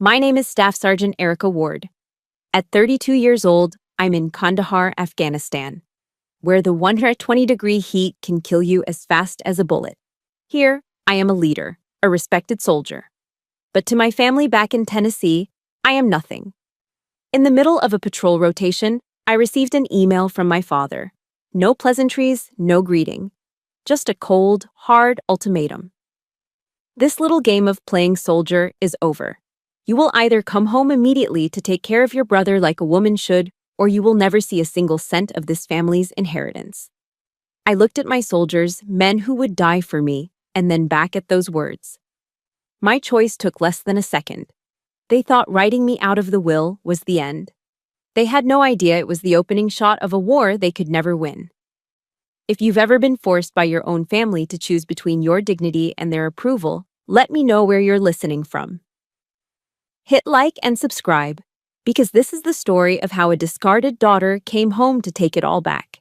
My name is Staff Sergeant Erica Ward. At 32 years old, I'm in Kandahar, Afghanistan, where the 120-degree heat can kill you as fast as a bullet. Here, I am a leader, a respected soldier. But to my family back in Tennessee, I am nothing. In the middle of a patrol rotation, I received an email from my father. No pleasantries, no greeting. Just a cold, hard ultimatum. This little game of playing soldier is over. You will either come home immediately to take care of your brother like a woman should, or you will never see a single cent of this family's inheritance. I looked at my soldiers, men who would die for me, and then back at those words. My choice took less than a second. They thought writing me out of the will was the end. They had no idea it was the opening shot of a war they could never win. If you've ever been forced by your own family to choose between your dignity and their approval, let me know where you're listening from. Hit like and subscribe, because this is the story of how a discarded daughter came home to take it all back.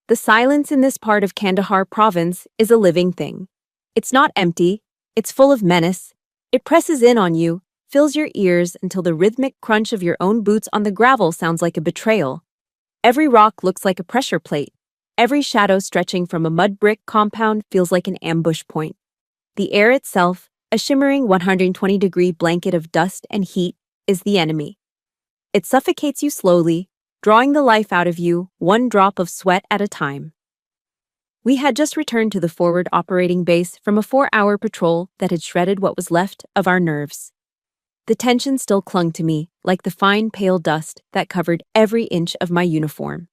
The silence in this part of Kandahar province is a living thing. It's not empty, it's full of menace. It presses in on you, fills your ears until the rhythmic crunch of your own boots on the gravel sounds like a betrayal. Every rock looks like a pressure plate. Every shadow stretching from a mud brick compound feels like an ambush point. The air itself, a shimmering 120-degree blanket of dust and heat, is the enemy. It suffocates you slowly, drawing the life out of you, one drop of sweat at a time. We had just returned to the forward operating base from a 4-hour patrol that had shredded what was left of our nerves. The tension still clung to me, like the fine pale dust that covered every inch of my uniform.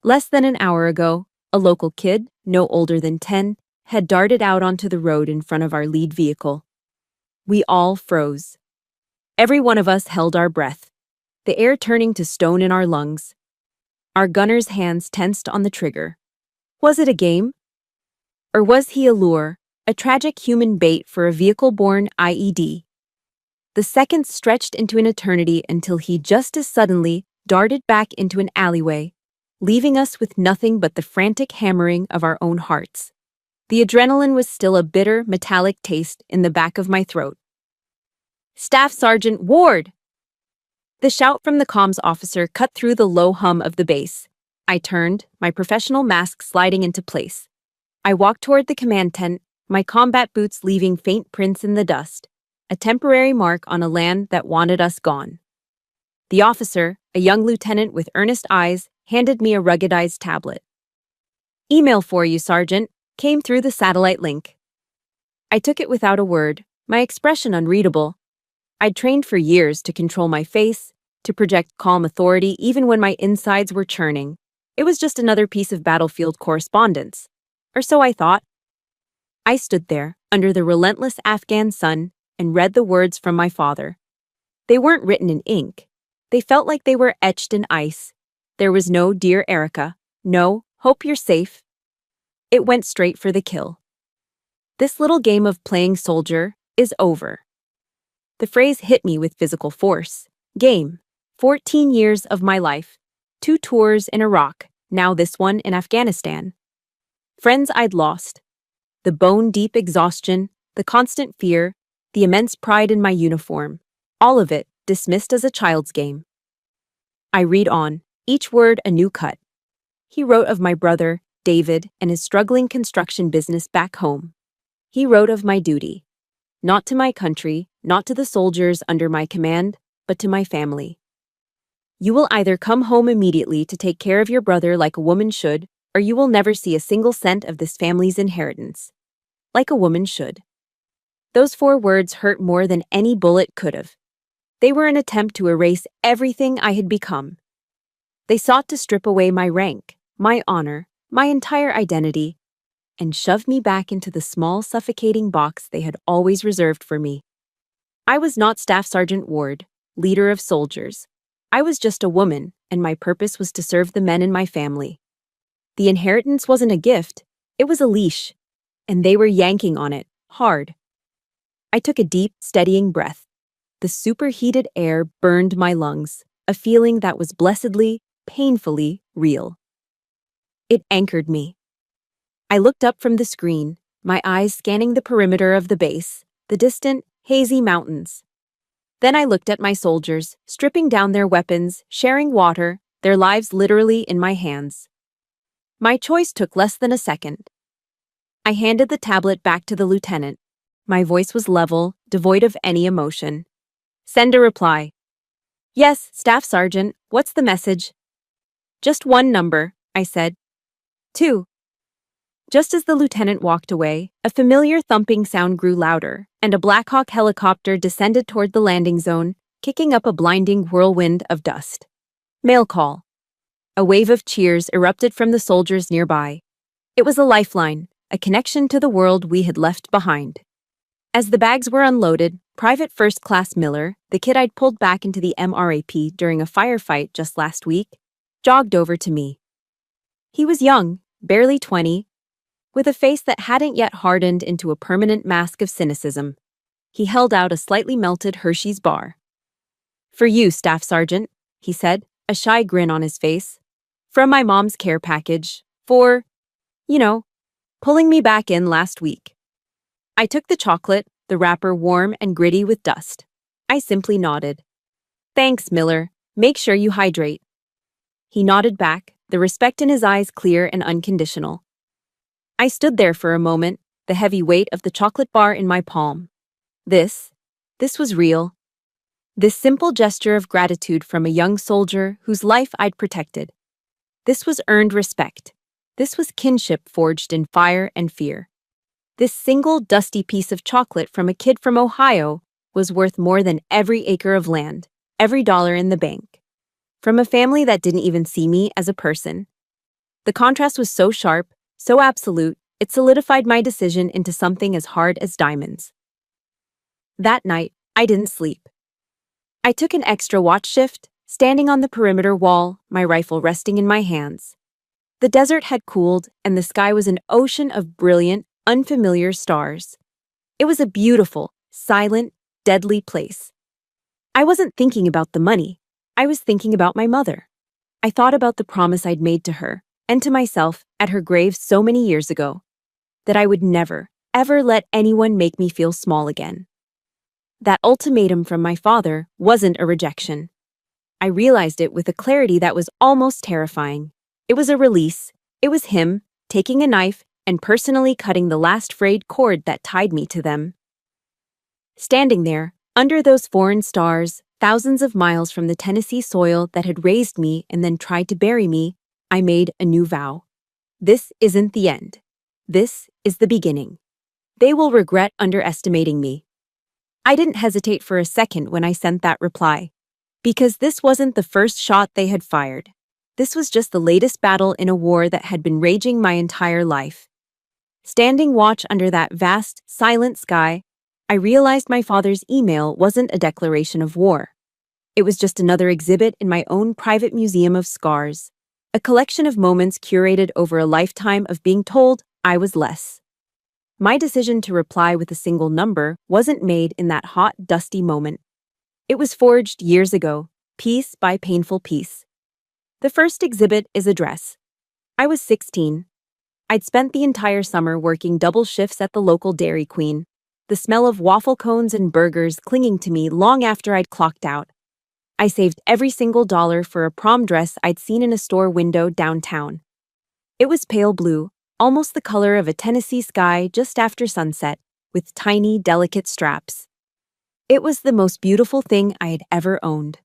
Less than an hour ago, a local kid, no older than 10, had darted out onto the road in front of our lead vehicle. We all froze. Every one of us held our breath, the air turning to stone in our lungs. Our gunner's hands tensed on the trigger. Was it a game? Or was he a lure, a tragic human bait for a vehicle-borne IED? The seconds stretched into an eternity until he just as suddenly darted back into an alleyway, leaving us with nothing but the frantic hammering of our own hearts. The adrenaline was still a bitter, metallic taste in the back of my throat. "Staff Sergeant Ward!" The shout from the comms officer cut through the low hum of the base. I turned, my professional mask sliding into place. I walked toward the command tent, my combat boots leaving faint prints in the dust, a temporary mark on a land that wanted us gone. The officer, a young lieutenant with earnest eyes, handed me a ruggedized tablet. "Email for you, Sergeant," came through the satellite link. I took it without a word, my expression unreadable. I'd trained for years to control my face, to project calm authority even when my insides were churning. It was just another piece of battlefield correspondence. Or so I thought. I stood there, under the relentless Afghan sun, and read the words from my father. They weren't written in ink. They felt like they were etched in ice. There was no "Dear Erica," no "Hope you're safe." It went straight for the kill. This little game of playing soldier is over. The phrase hit me with physical force. Game. 14 years of my life. 2 tours in Iraq, now this one in Afghanistan. Friends I'd lost. The bone-deep exhaustion, the constant fear, the immense pride in my uniform. All of it dismissed as a child's game. I read on, each word a new cut. He wrote of my brother, David, and his struggling construction business back home. He wrote of my duty. Not to my country, not to the soldiers under my command, but to my family. You will either come home immediately to take care of your brother like a woman should, or you will never see a single cent of this family's inheritance. Like a woman should. Those 4 words hurt more than any bullet could have. They were an attempt to erase everything I had become. They sought to strip away my rank, my honor, my entire identity, and shove me back into the small, suffocating box they had always reserved for me. I was not Staff Sergeant Ward, leader of soldiers. I was just a woman, and my purpose was to serve the men in my family. The inheritance wasn't a gift, it was a leash, and they were yanking on it, hard. I took a deep, steadying breath. The superheated air burned my lungs, a feeling that was blessedly, painfully real. It anchored me. I looked up from the screen, my eyes scanning the perimeter of the base, the distant, hazy mountains. Then I looked at my soldiers, stripping down their weapons, sharing water, their lives literally in my hands. My choice took less than a second. I handed the tablet back to the lieutenant. My voice was level, devoid of any emotion. Send a reply. Yes, Staff Sergeant, what's the message? Just one number, I said. 2. Just as the lieutenant walked away, a familiar thumping sound grew louder, and a Black Hawk helicopter descended toward the landing zone, kicking up a blinding whirlwind of dust. Mail call. A wave of cheers erupted from the soldiers nearby. It was a lifeline, a connection to the world we had left behind. As the bags were unloaded, Private First Class Miller, the kid I'd pulled back into the MRAP during a firefight just last week, jogged over to me. He was young, barely 20, with a face that hadn't yet hardened into a permanent mask of cynicism. He held out a slightly melted Hershey's bar. For you, Staff Sergeant, he said, a shy grin on his face. From my mom's care package, for, pulling me back in last week. I took the chocolate, the wrapper warm and gritty with dust. I simply nodded. Thanks, Miller. Make sure you hydrate. He nodded back, the respect in his eyes clear and unconditional. I stood there for a moment, the heavy weight of the chocolate bar in my palm. This was real. This simple gesture of gratitude from a young soldier whose life I'd protected. This was earned respect. This was kinship forged in fire and fear. This single dusty piece of chocolate from a kid from Ohio was worth more than every acre of land, every dollar in the bank. From a family that didn't even see me as a person. The contrast was so sharp, so absolute, it solidified my decision into something as hard as diamonds. That night, I didn't sleep. I took an extra watch shift, standing on the perimeter wall, my rifle resting in my hands. The desert had cooled, and the sky was an ocean of brilliant, unfamiliar stars. It was a beautiful, silent, deadly place. I wasn't thinking about the money. I was thinking about my mother. I thought about the promise I'd made to her, and to myself, at her grave so many years ago, that I would never, ever let anyone make me feel small again. That ultimatum from my father wasn't a rejection. I realized it with a clarity that was almost terrifying. It was a release. It was him, taking a knife and personally cutting the last frayed cord that tied me to them. Standing there, under those foreign stars, thousands of miles from the Tennessee soil that had raised me and then tried to bury me, I made a new vow. This isn't the end. This is the beginning. They will regret underestimating me. I didn't hesitate for a second when I sent that reply, because this wasn't the first shot they had fired. This was just the latest battle in a war that had been raging my entire life. Standing watch under that vast, silent sky, I realized my father's email wasn't a declaration of war. It was just another exhibit in my own private museum of scars, a collection of moments curated over a lifetime of being told I was less. My decision to reply with a single number wasn't made in that hot, dusty moment. It was forged years ago, piece by painful piece. The first exhibit is a dress. I was 16. I'd spent the entire summer working double shifts at the local Dairy Queen, the smell of waffle cones and burgers clinging to me long after I'd clocked out. I saved every single dollar for a prom dress I'd seen in a store window downtown. It was pale blue, almost the color of a Tennessee sky just after sunset, with tiny, delicate straps. It was the most beautiful thing I had ever owned.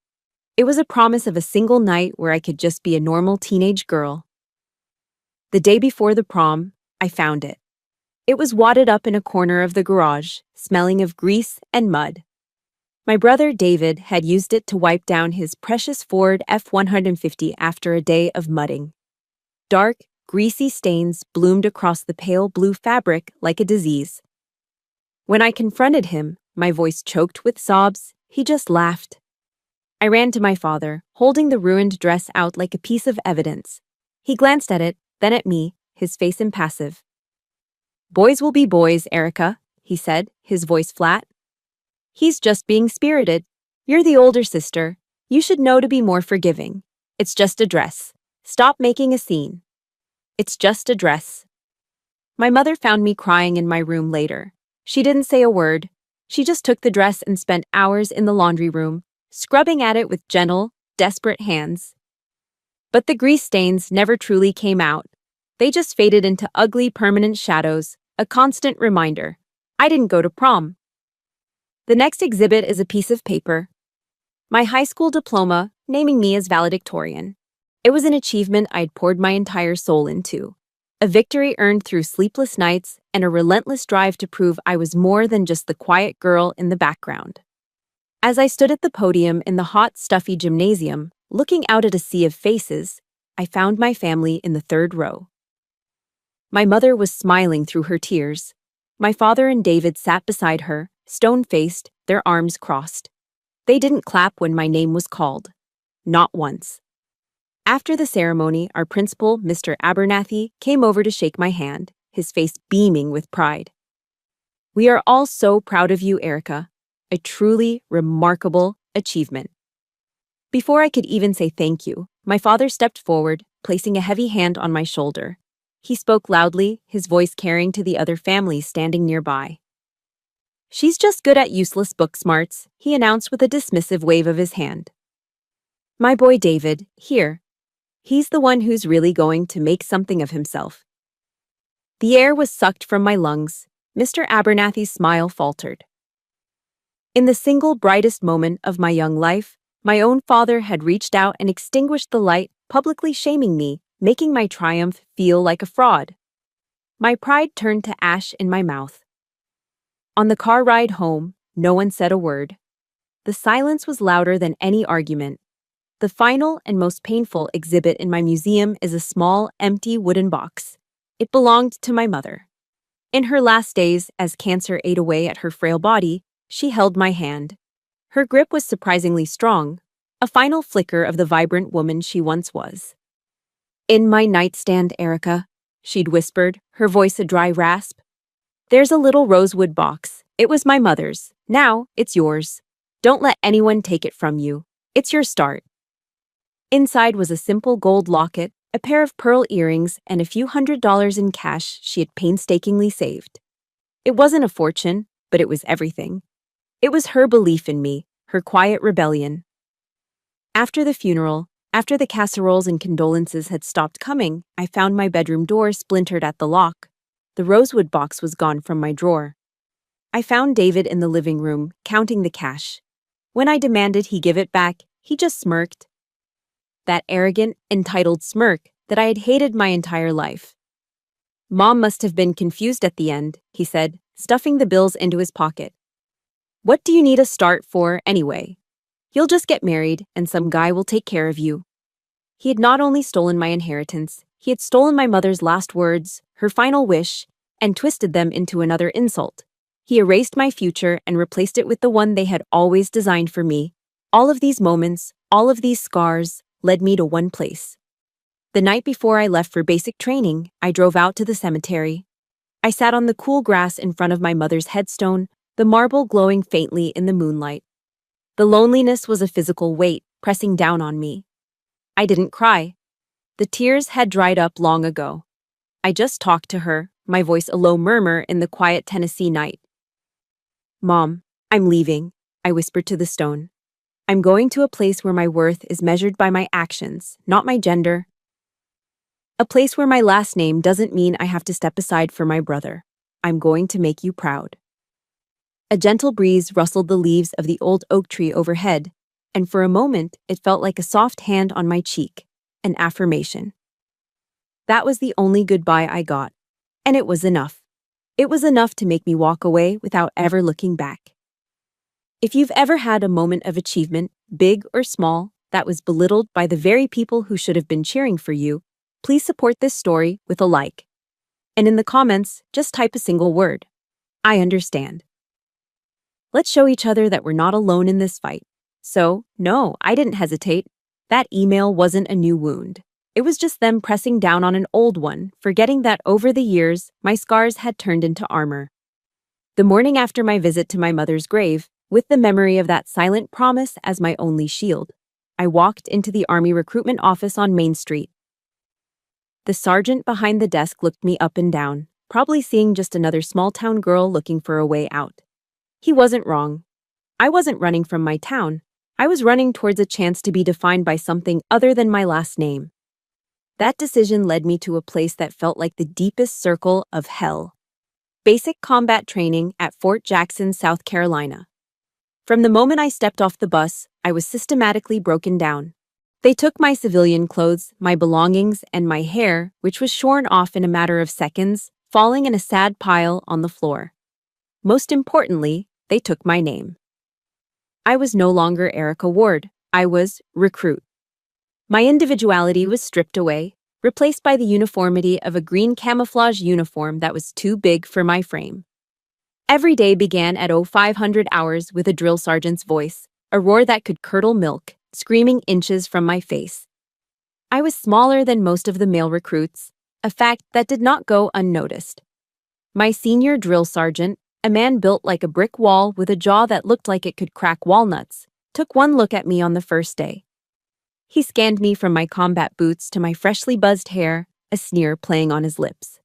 It was a promise of a single night where I could just be a normal teenage girl. The day before the prom, I found it. It was wadded up in a corner of the garage, smelling of grease and mud. My brother David had used it to wipe down his precious Ford F-150 after a day of mudding. Dark, greasy stains bloomed across the pale blue fabric like a disease. When I confronted him, my voice choked with sobs, he just laughed. I ran to my father, holding the ruined dress out like a piece of evidence. He glanced at it, then at me, his face impassive. "Boys will be boys, Erica," he said, his voice flat. "He's just being spirited. You're the older sister. You should know to be more forgiving. It's just a dress. Stop making a scene. It's just a dress." My mother found me crying in my room later. She didn't say a word. She just took the dress and spent hours in the laundry room, scrubbing at it with gentle, desperate hands. But the grease stains never truly came out. They just faded into ugly, permanent shadows, a constant reminder. I didn't go to prom. The next exhibit is a piece of paper. My high school diploma, naming me as valedictorian. It was an achievement I'd poured my entire soul into. A victory earned through sleepless nights and a relentless drive to prove I was more than just the quiet girl in the background. As I stood at the podium in the hot, stuffy gymnasium, looking out at a sea of faces, I found my family in the third row. My mother was smiling through her tears. My father and David sat beside her, stone-faced, their arms crossed. They didn't clap when my name was called. Not once. After the ceremony, our principal, Mr. Abernathy, came over to shake my hand, his face beaming with pride. "We are all so proud of you, Erica. A truly remarkable achievement." Before I could even say thank you, my father stepped forward, placing a heavy hand on my shoulder. He spoke loudly, his voice carrying to the other families standing nearby. "She's just good at useless book smarts," he announced with a dismissive wave of his hand. "My boy David, here. He's the one who's really going to make something of himself." The air was sucked from my lungs. Mr. Abernathy's smile faltered. In the single brightest moment of my young life, my own father had reached out and extinguished the light, publicly shaming me, making my triumph feel like a fraud. My pride turned to ash in my mouth. On the car ride home, no one said a word. The silence was louder than any argument. The final and most painful exhibit in my museum is a small, empty wooden box. It belonged to my mother. In her last days, as cancer ate away at her frail body, she held my hand. Her grip was surprisingly strong, a final flicker of the vibrant woman she once was. "In my nightstand, Erica," she'd whispered, her voice a dry rasp. "There's a little rosewood box. It was my mother's. Now it's yours. Don't let anyone take it from you. It's your start." Inside was a simple gold locket, a pair of pearl earrings, and a few $100s in cash she had painstakingly saved. It wasn't a fortune, but it was everything. It was her belief in me, her quiet rebellion. After the funeral, after the casseroles and condolences had stopped coming, I found my bedroom door splintered at the lock. The rosewood box was gone from my drawer. I found David in the living room, counting the cash. When I demanded he give it back, he just smirked. That arrogant, entitled smirk that I had hated my entire life. "Mom must have been confused at the end," he said, stuffing the bills into his pocket. "What do you need a start for, anyway? You'll just get married, and some guy will take care of you." He had not only stolen my inheritance, he had stolen my mother's last words, her final wish, and twisted them into another insult. He erased my future and replaced it with the one they had always designed for me. All of these moments, all of these scars, led me to one place. The night before I left for basic training, I drove out to the cemetery. I sat on the cool grass in front of my mother's headstone, the marble glowing faintly in the moonlight. The loneliness was a physical weight, pressing down on me. I didn't cry. The tears had dried up long ago. I just talked to her, my voice a low murmur in the quiet Tennessee night. "Mom, I'm leaving," I whispered to the stone. "I'm going to a place where my worth is measured by my actions, not my gender. A place where my last name doesn't mean I have to step aside for my brother. I'm going to make you proud." A gentle breeze rustled the leaves of the old oak tree overhead, and for a moment it felt like a soft hand on my cheek, an affirmation. That was the only goodbye I got, and it was enough. It was enough to make me walk away without ever looking back. If you've ever had a moment of achievement, big or small, that was belittled by the very people who should have been cheering for you, please support this story with a like. And in the comments, just type a single word. I understand. Let's show each other that we're not alone in this fight. So, no, I didn't hesitate. That email wasn't a new wound. It was just them pressing down on an old one, forgetting that over the years, my scars had turned into armor. The morning after my visit to my mother's grave, with the memory of that silent promise as my only shield, I walked into the Army recruitment office on Main Street. The sergeant behind the desk looked me up and down, probably seeing just another small-town girl looking for a way out. He wasn't wrong. I wasn't running from my town. I was running towards a chance to be defined by something other than my last name. That decision led me to a place that felt like the deepest circle of hell. Basic combat training at Fort Jackson, South Carolina. From the moment I stepped off the bus, I was systematically broken down. They took my civilian clothes, my belongings, and my hair, which was shorn off in a matter of seconds, falling in a sad pile on the floor. Most importantly, they took my name. I was no longer Erica Ward. I was recruit. My individuality was stripped away, replaced by the uniformity of a green camouflage uniform that was too big for my frame. Every day began at 0500 hours with a drill sergeant's voice, a roar that could curdle milk, screaming inches from my face. I was smaller than most of the male recruits, a fact that did not go unnoticed. My senior drill sergeant, a man built like a brick wall with a jaw that looked like it could crack walnuts, took one look at me on the first day. He scanned me from my combat boots to my freshly buzzed hair, a sneer playing on his lips.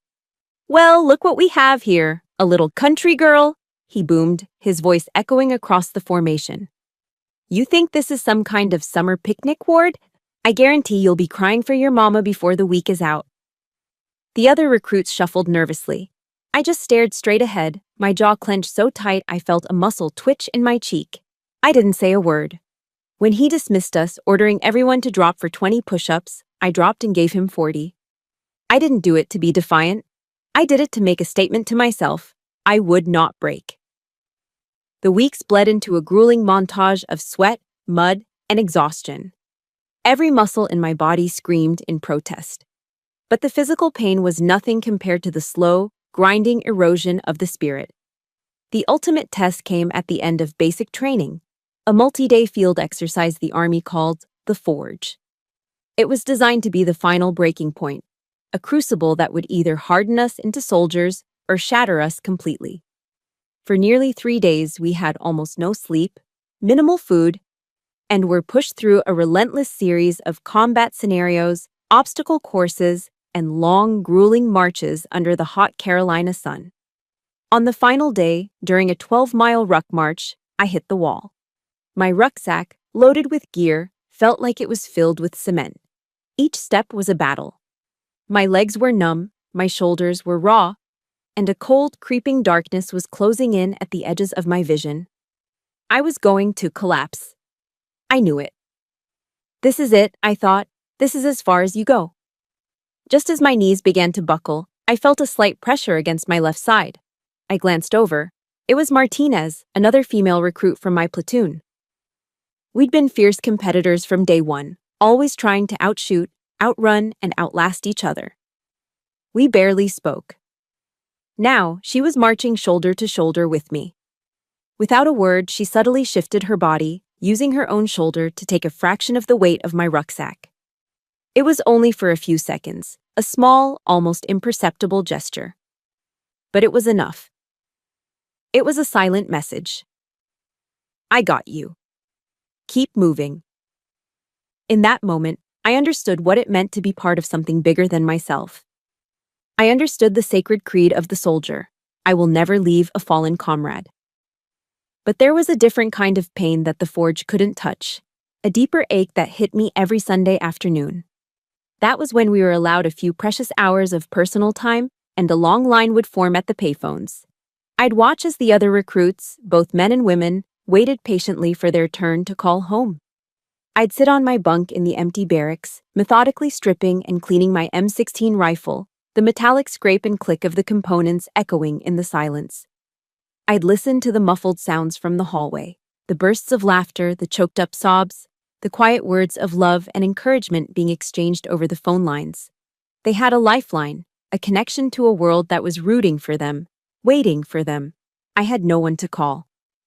"Well, look what we have here, a little country girl," he boomed, his voice echoing across the formation. "You think this is some kind of summer picnic, Ward? I guarantee you'll be crying for your mama before the week is out." The other recruits shuffled nervously. I just stared straight ahead, my jaw clenched so tight I felt a muscle twitch in my cheek. I didn't say a word. When he dismissed us, ordering everyone to drop for 20 push-ups, I dropped and gave him 40. I didn't do it to be defiant. I did it to make a statement to myself. I would not break. The weeks bled into a grueling montage of sweat, mud, and exhaustion. Every muscle in my body screamed in protest. But the physical pain was nothing compared to the slow, grinding erosion of the spirit. The ultimate test came at the end of basic training, a multi-day field exercise the Army called the Forge. It was designed to be the final breaking point, a crucible that would either harden us into soldiers or shatter us completely. For nearly 3 days, we had almost no sleep, minimal food, and were pushed through a relentless series of combat scenarios, obstacle courses, and long, grueling marches under the hot Carolina sun. On the final day, during a 12-mile ruck march, I hit the wall. My rucksack, loaded with gear, felt like it was filled with cement. Each step was a battle. My legs were numb, my shoulders were raw, and a cold, creeping darkness was closing in at the edges of my vision. I was going to collapse. I knew it. This is it, I thought. This is as far as you go. Just as my knees began to buckle, I felt a slight pressure against my left side. I glanced over. It was Martinez, another female recruit from my platoon. We'd been fierce competitors from day one, always trying to outshoot, outrun, and outlast each other. We barely spoke. Now, she was marching shoulder to shoulder with me. Without a word, she subtly shifted her body, using her own shoulder to take a fraction of the weight of my rucksack. It was only for a few seconds, a small, almost imperceptible gesture. But it was enough. It was a silent message. I got you. Keep moving. In that moment, I understood what it meant to be part of something bigger than myself. I understood the sacred creed of the soldier. I will never leave a fallen comrade. But there was a different kind of pain that the Forge couldn't touch, a deeper ache that hit me every Sunday afternoon. That was when we were allowed a few precious hours of personal time, and a long line would form at the payphones. I'd watch as the other recruits, both men and women, waited patiently for their turn to call home. I'd sit on my bunk in the empty barracks, methodically stripping and cleaning my M16 rifle, the metallic scrape and click of the components echoing in the silence. I'd listen to the muffled sounds from the hallway, the bursts of laughter, the choked-up sobs, the quiet words of love and encouragement being exchanged over the phone lines. They had a lifeline, a connection to a world that was rooting for them, waiting for them. I had no one to call.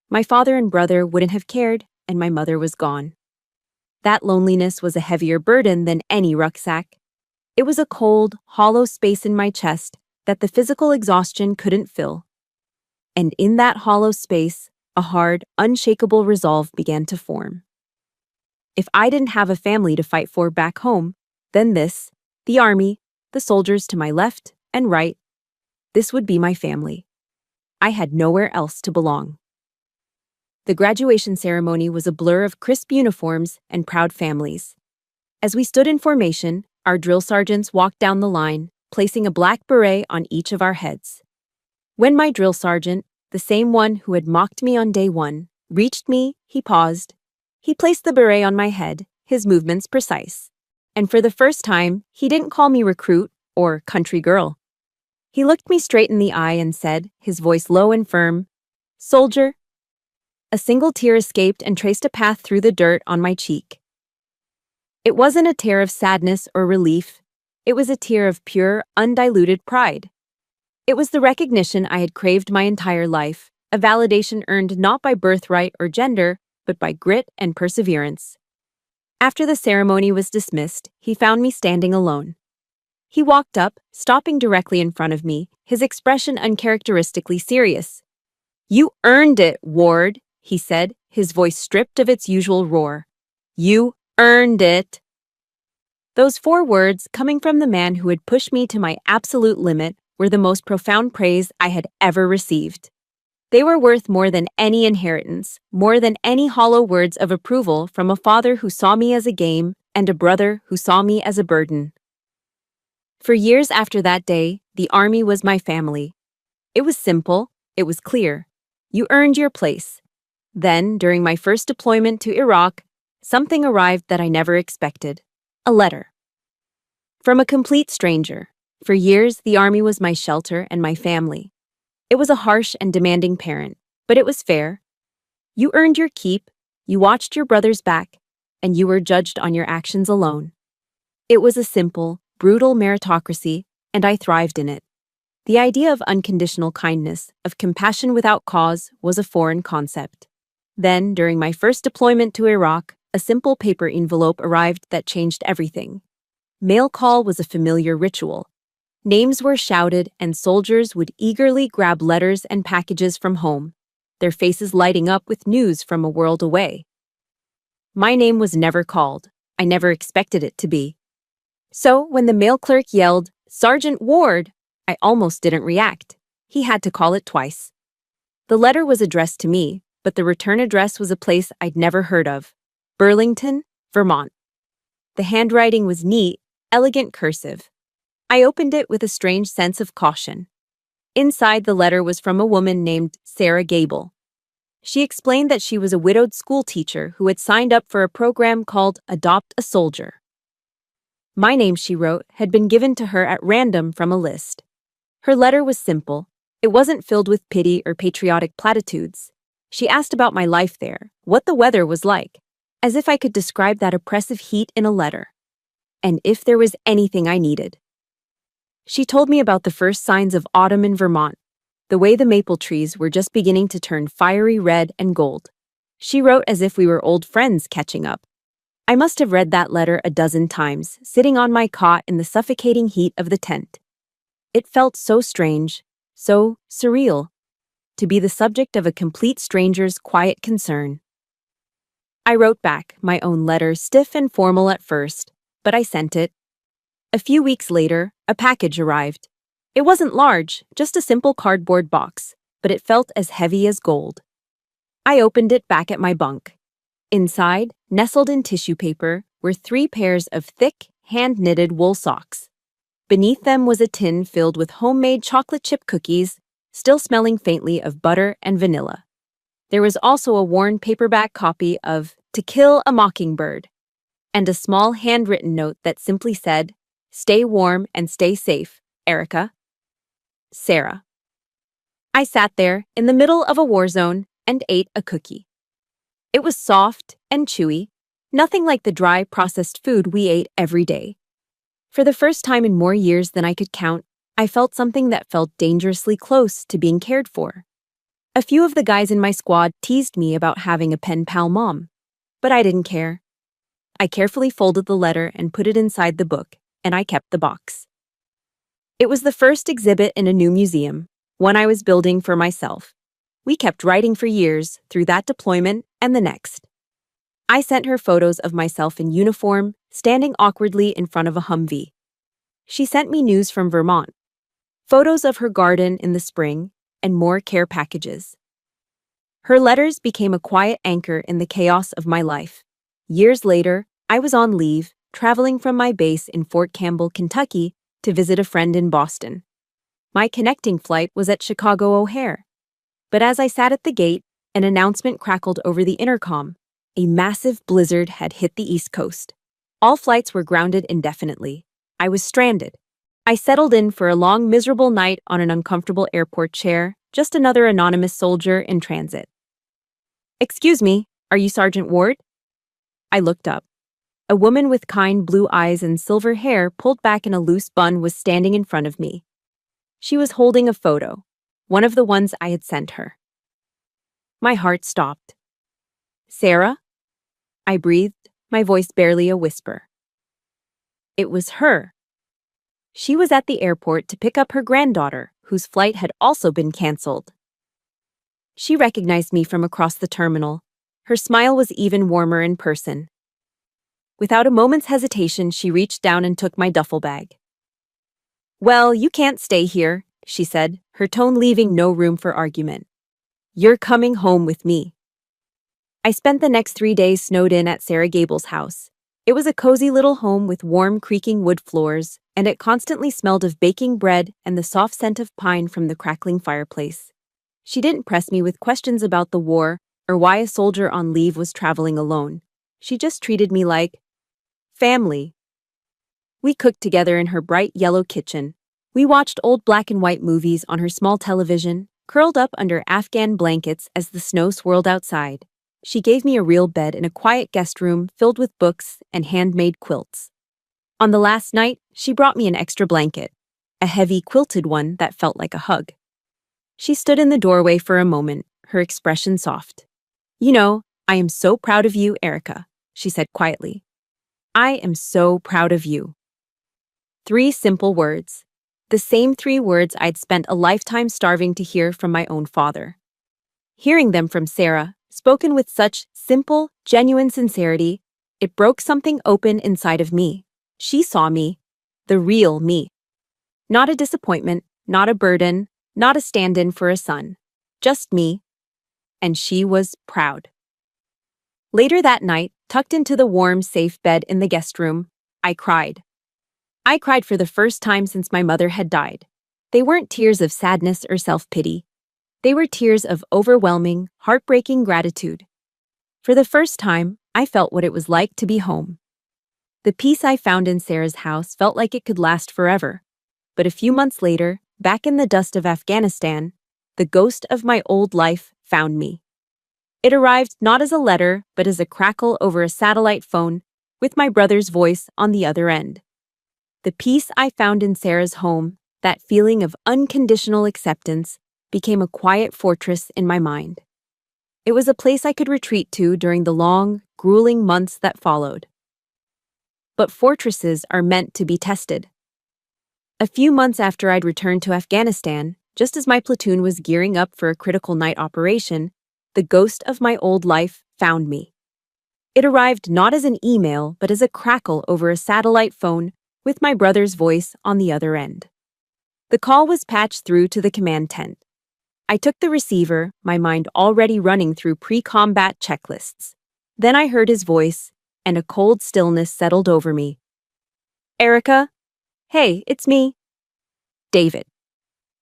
My father and brother wouldn't have cared, and my mother was gone. That loneliness was a heavier burden than any rucksack. It was a cold, hollow space in my chest that the physical exhaustion couldn't fill. And in that hollow space, a hard, unshakable resolve began to form. If I didn't have a family to fight for back home, then this, the Army, the soldiers to my left and right, this would be my family. I had nowhere else to belong. The graduation ceremony was a blur of crisp uniforms and proud families. As we stood in formation, our drill sergeants walked down the line, placing a black beret on each of our heads. When my drill sergeant, the same one who had mocked me on day one, reached me, he paused. He placed the beret on my head, his movements precise. And for the first time, he didn't call me recruit or country girl. He looked me straight in the eye and said, his voice low and firm, "Soldier." A single tear escaped and traced a path through the dirt on my cheek. It wasn't a tear of sadness or relief. It was a tear of pure, undiluted pride. It was the recognition I had craved my entire life, a validation earned not by birthright or gender, but by grit and perseverance. After the ceremony was dismissed, he found me standing alone. He walked up, stopping directly in front of me, his expression uncharacteristically serious. "You earned it, Ward," he said, his voice stripped of its usual roar. "You earned it." Those 4 words, coming from the man who had pushed me to my absolute limit, were the most profound praise I had ever received. They were worth more than any inheritance, more than any hollow words of approval from a father who saw me as a game and a brother who saw me as a burden. For years after that day, the Army was my family. It was simple, it was clear. You earned your place. Then, during my first deployment to Iraq, something arrived that I never expected. A letter. From a complete stranger. For years, the Army was my shelter and my family. It was a harsh and demanding parent, but it was fair. You earned your keep, you watched your brother's back, and you were judged on your actions alone. It was a simple, brutal meritocracy, and I thrived in it. The idea of unconditional kindness, of compassion without cause, was a foreign concept. Then, during my first deployment to Iraq, a simple paper envelope arrived that changed everything. Mail call was a familiar ritual. Names were shouted, and soldiers would eagerly grab letters and packages from home, their faces lighting up with news from a world away. My name was never called. I never expected it to be. So, when the mail clerk yelled, "Sergeant Ward," I almost didn't react. He had to call it twice. The letter was addressed to me, but the return address was a place I'd never heard of. Burlington, Vermont. The handwriting was neat, elegant cursive. I opened it with a strange sense of caution. Inside, the letter was from a woman named Sarah Gable. She explained that she was a widowed school teacher who had signed up for a program called Adopt a Soldier. My name, she wrote, had been given to her at random from a list. Her letter was simple. It wasn't filled with pity or patriotic platitudes. She asked about my life there, what the weather was like, as if I could describe that oppressive heat in a letter. And if there was anything I needed. She told me about the first signs of autumn in Vermont, the way the maple trees were just beginning to turn fiery red and gold. She wrote as if we were old friends catching up. I must have read that letter a dozen times, sitting on my cot in the suffocating heat of the tent. It felt so strange, so surreal, to be the subject of a complete stranger's quiet concern. I wrote back, my own letter stiff and formal at first, but I sent it. A few weeks later, a package arrived. It wasn't large, just a simple cardboard box, but it felt as heavy as gold. I opened it back at my bunk. Inside, nestled in tissue paper, were 3 pairs of thick, hand-knitted wool socks. Beneath them was a tin filled with homemade chocolate chip cookies, still smelling faintly of butter and vanilla. There was also a worn paperback copy of To Kill a Mockingbird, and a small handwritten note that simply said, "Stay warm and stay safe, Erica. Sarah." I sat there, in the middle of a war zone, and ate a cookie. It was soft and chewy, nothing like the dry, processed food we ate every day. For the first time in more years than I could count, I felt something that felt dangerously close to being cared for. A few of the guys in my squad teased me about having a pen pal mom, but I didn't care. I carefully folded the letter and put it inside the book, and I kept the box. It was the first exhibit in a new museum, one I was building for myself. We kept writing for years, through that deployment and the next. I sent her photos of myself in uniform, standing awkwardly in front of a Humvee. She sent me news from Vermont, photos of her garden in the spring, and more care packages. Her letters became a quiet anchor in the chaos of my life. Years later, I was on leave, traveling from my base in Fort Campbell, Kentucky, to visit a friend in Boston. My connecting flight was at Chicago O'Hare. But as I sat at the gate, an announcement crackled over the intercom. A massive blizzard had hit the East Coast. All flights were grounded indefinitely. I was stranded. I settled in for a long, miserable night on an uncomfortable airport chair, just another anonymous soldier in transit. "Excuse me, are you Sergeant Ward?" I looked up. A woman with kind blue eyes and silver hair pulled back in a loose bun was standing in front of me. She was holding a photo, one of the ones I had sent her. My heart stopped. "Sarah?" I breathed, my voice barely a whisper. It was her. She was at the airport to pick up her granddaughter, whose flight had also been canceled. She recognized me from across the terminal. Her smile was even warmer in person. Without a moment's hesitation, she reached down and took my duffel bag. "Well, you can't stay here," she said, her tone leaving no room for argument. "You're coming home with me." I spent the next 3 days snowed in at Sarah Gable's house. It was a cozy little home with warm, creaking wood floors, and it constantly smelled of baking bread and the soft scent of pine from the crackling fireplace. She didn't press me with questions about the war or why a soldier on leave was traveling alone. She just treated me like family. We cooked together in her bright yellow kitchen. We watched old black and white movies on her small television, curled up under Afghan blankets as the snow swirled outside. She gave me a real bed in a quiet guest room filled with books and handmade quilts. On the last night, she brought me an extra blanket, a heavy quilted one that felt like a hug. She stood in the doorway for a moment, her expression soft. "You know, I am so proud of you, Erica," she said quietly. "I am so proud of you." 3 simple words. The same 3 words I'd spent a lifetime starving to hear from my own father. Hearing them from Sarah, spoken with such simple, genuine sincerity, it broke something open inside of me. She saw me, the real me. Not a disappointment, not a burden, not a stand-in for a son. Just me. And she was proud. Later that night, tucked into the warm, safe bed in the guest room, I cried. I cried for the first time since my mother had died. They weren't tears of sadness or self-pity. They were tears of overwhelming, heartbreaking gratitude. For the first time, I felt what it was like to be home. The peace I found in Sarah's house felt like it could last forever. But a few months later, back in the dust of Afghanistan, the ghost of my old life found me. It arrived not as a letter, but as a crackle over a satellite phone, with my brother's voice on the other end. The peace I found in Sarah's home, that feeling of unconditional acceptance, became a quiet fortress in my mind. It was a place I could retreat to during the long, grueling months that followed. But fortresses are meant to be tested. A few months after I'd returned to Afghanistan, just as my platoon was gearing up for a critical night operation, the ghost of my old life found me. It arrived not as an email, but as a crackle over a satellite phone with my brother's voice on the other end. The call was patched through to the command tent. I took the receiver, my mind already running through pre-combat checklists. Then I heard his voice, and a cold stillness settled over me. "Erica? Hey, it's me. David."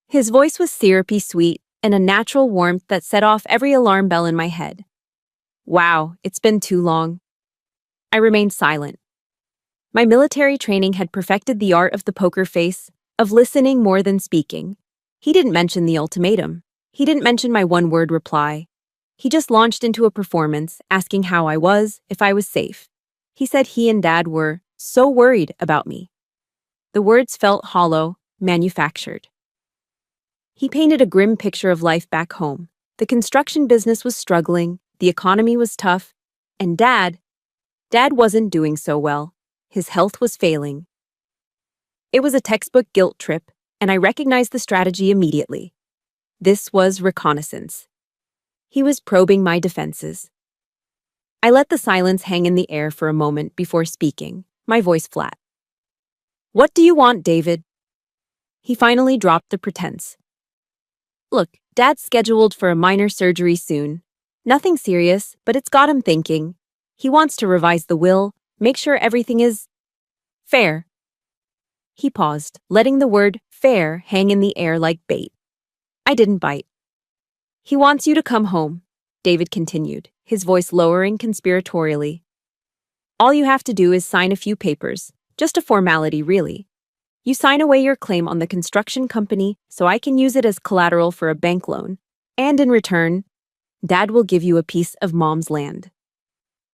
His voice was syrupy sweet and a natural warmth that set off every alarm bell in my head. "Wow, it's been too long." I remained silent. My military training had perfected the art of the poker face, of listening more than speaking. He didn't mention the ultimatum. He didn't mention my one-word reply. He just launched into a performance, asking how I was, if I was safe. He said he and Dad were so worried about me. The words felt hollow, manufactured. He painted a grim picture of life back home. The construction business was struggling, the economy was tough, and Dad wasn't doing so well. His health was failing. It was a textbook guilt trip, and I recognized the strategy immediately. This was reconnaissance. He was probing my defenses. I let the silence hang in the air for a moment before speaking, my voice flat. "What do you want, David?" He finally dropped the pretense. "Look, Dad's scheduled for a minor surgery soon, Nothing serious, but it's got him thinking. He wants to revise the will, make sure everything is fair. He paused, letting the word fair hang in the air like bait. I didn't bite. He wants you to come home, David continued, his voice lowering conspiratorially. All you have to do is sign a few papers, just a formality, really. You sign away your claim on the construction company so I can use it as collateral for a bank loan. And in return, Dad will give you a piece of Mom's land.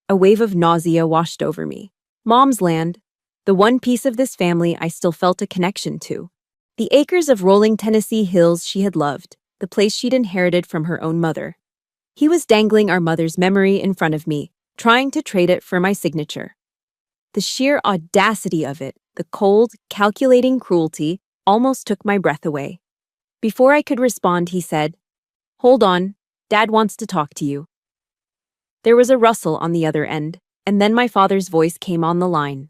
A wave of nausea washed over me. Mom's land, the one piece of this family I still felt a connection to. The acres of rolling Tennessee hills she had loved, the place she'd inherited from her own mother. He was dangling our mother's memory in front of me, trying to trade it for my signature. The sheer audacity of it, the cold, calculating cruelty, almost took my breath away. Before I could respond, he said, "Hold on, Dad wants to talk to you." There was a rustle on the other end, and then my father's voice came on the line.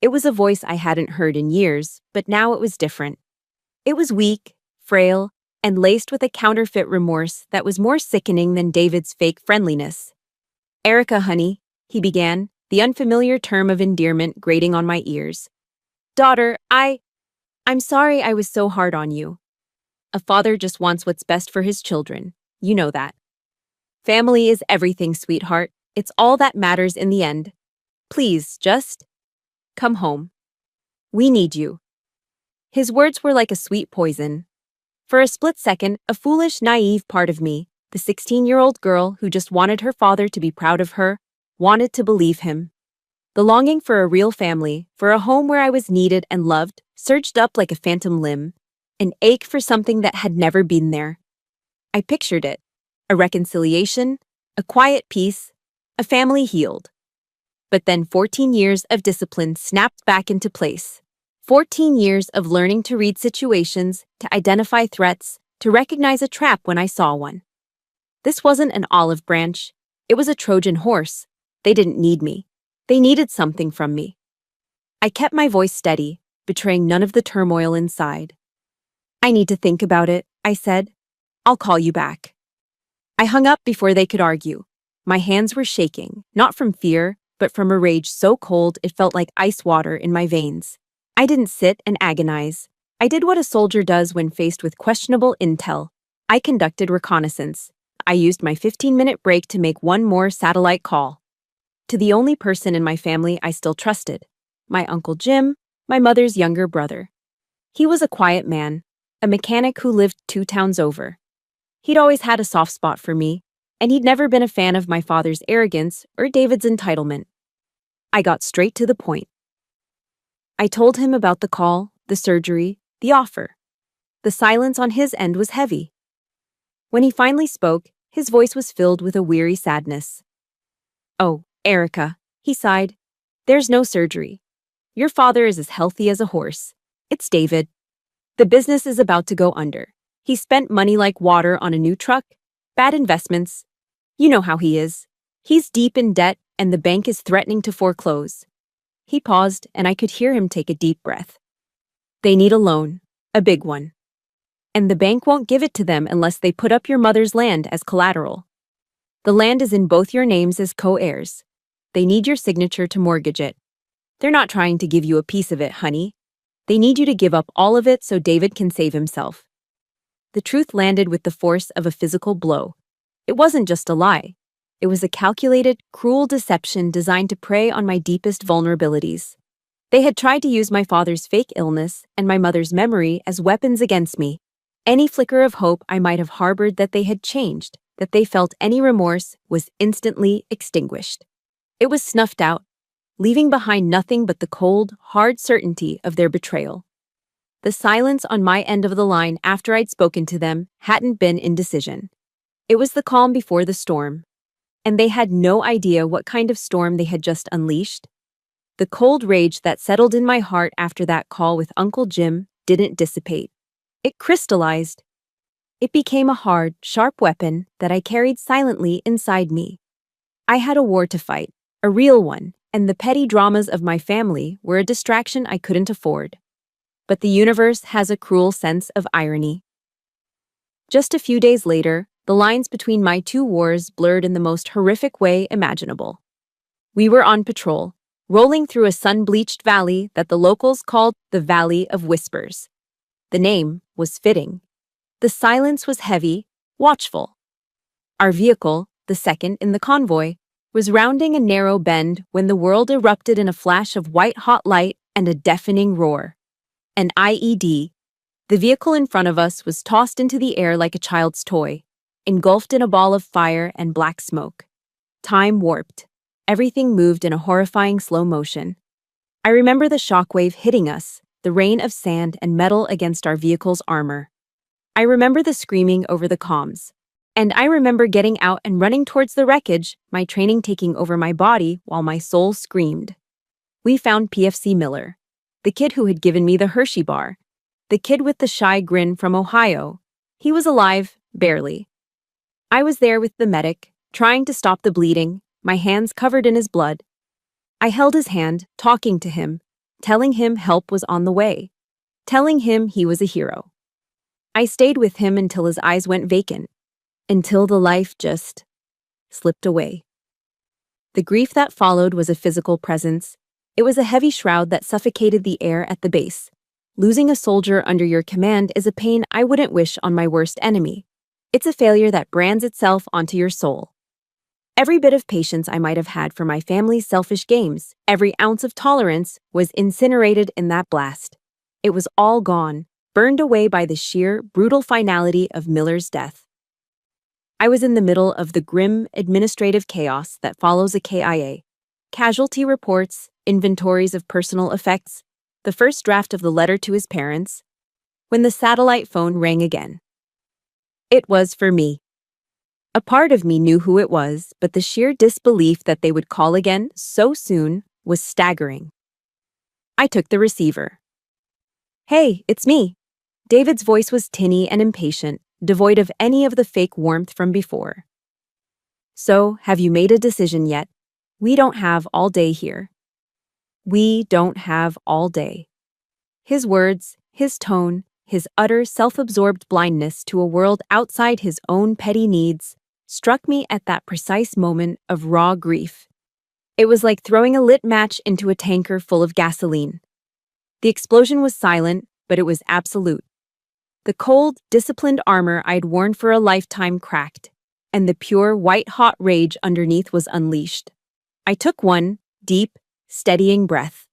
It was a voice I hadn't heard in years, but now it was different. It was weak, frail, and laced with a counterfeit remorse that was more sickening than David's fake friendliness. "Erica, honey," he began, the unfamiliar term of endearment grating on my ears. "Daughter, I'm sorry I was so hard on you. A father just wants what's best for his children. You know that. Family is everything, sweetheart. It's all that matters in the end. Please, just come home. We need you." His words were like a sweet poison. For a split second, a foolish, naive part of me, the 16-year-old girl who just wanted her father to be proud of her, wanted to believe him. The longing for a real family, for a home where I was needed and loved, surged up like a phantom limb, an ache for something that had never been there. I pictured it. A reconciliation, a quiet peace, a family healed. But then 14 years of discipline snapped back into place. 14 years of learning to read situations, to identify threats, to recognize a trap when I saw one. This wasn't an olive branch. It was a Trojan horse. They didn't need me. They needed something from me. I kept my voice steady, betraying none of the turmoil inside. "I need to think about it," I said. "I'll call you back." I hung up before they could argue. My hands were shaking, not from fear, but from a rage so cold it felt like ice water in my veins. I didn't sit and agonize. I did what a soldier does when faced with questionable intel. I conducted reconnaissance. I used my 15-minute break to make one more satellite call. To the only person in my family I still trusted, my Uncle Jim, my mother's younger brother. He was a quiet man, a mechanic who lived 2 towns over. He'd always had a soft spot for me, and he'd never been a fan of my father's arrogance or David's entitlement. I got straight to the point. I told him about the call, the surgery, the offer. The silence on his end was heavy. When he finally spoke, his voice was filled with a weary sadness. "Oh, Erica," he sighed, "there's no surgery. Your father is as healthy as a horse. It's David. The business is about to go under. He spent money like water on a new truck, bad investments. You know how he is. He's deep in debt and the bank is threatening to foreclose." He paused, and I could hear him take a deep breath. "They need a loan, a big one. And the bank won't give it to them unless they put up your mother's land as collateral. The land is in both your names as co-heirs. They need your signature to mortgage it. They're not trying to give you a piece of it, honey. They need you to give up all of it so David can save himself." The truth landed with the force of a physical blow. It wasn't just a lie. It was a calculated, cruel deception designed to prey on my deepest vulnerabilities. They had tried to use my father's fake illness and my mother's memory as weapons against me. Any flicker of hope I might have harbored that they had changed, that they felt any remorse, was instantly extinguished. It was snuffed out, leaving behind nothing but the cold, hard certainty of their betrayal. The silence on my end of the line after I'd spoken to them hadn't been indecision. It was the calm before the storm. And they had no idea what kind of storm they had just unleashed. The cold rage that settled in my heart after that call with Uncle Jim didn't dissipate. It crystallized. It became a hard, sharp weapon that I carried silently inside me. I had a war to fight, a real one, and the petty dramas of my family were a distraction I couldn't afford. But the universe has a cruel sense of irony. Just a few days later, the lines between my two wars blurred in the most horrific way imaginable. We were on patrol, rolling through a sun-bleached valley that the locals called the Valley of Whispers. The name was fitting. The silence was heavy, watchful. Our vehicle, the second in the convoy, was rounding a narrow bend when the world erupted in a flash of white-hot light and a deafening roar. An IED. The vehicle in front of us was tossed into the air like a child's toy, engulfed in a ball of fire and black smoke. Time warped. Everything moved in a horrifying slow motion. I remember the shockwave hitting us, the rain of sand and metal against our vehicle's armor. I remember the screaming over the comms. And I remember getting out and running towards the wreckage, my training taking over my body while my soul screamed. We found PFC Miller, the kid who had given me the Hershey bar, the kid with the shy grin from Ohio. He was alive, barely. I was there with the medic, trying to stop the bleeding, my hands covered in his blood. I held his hand, talking to him, telling him help was on the way, telling him he was a hero. I stayed with him until his eyes went vacant, until the life just slipped away. The grief that followed was a physical presence. It was a heavy shroud that suffocated the air at the base. Losing a soldier under your command is a pain I wouldn't wish on my worst enemy. It's a failure that brands itself onto your soul. Every bit of patience I might have had for my family's selfish games, every ounce of tolerance, was incinerated in that blast. It was all gone, burned away by the sheer, brutal finality of Miller's death. I was in the middle of the grim administrative chaos that follows a KIA. Casualty reports, inventories of personal effects, the first draft of the letter to his parents, when the satellite phone rang again. It was for me. A part of me knew who it was, but the sheer disbelief that they would call again so soon was staggering. I took the receiver. "Hey, it's me." David's voice was tinny and impatient, devoid of any of the fake warmth from before. "So, have you made a decision yet? We don't have all day here." We don't have all day. His words, his tone, his utter self-absorbed blindness to a world outside his own petty needs struck me at that precise moment of raw grief. It was like throwing a lit match into a tanker full of gasoline. The explosion was silent, but it was absolute. The cold, disciplined armor I'd worn for a lifetime cracked, and the pure, white-hot rage underneath was unleashed. I took one, deep, steadying breath.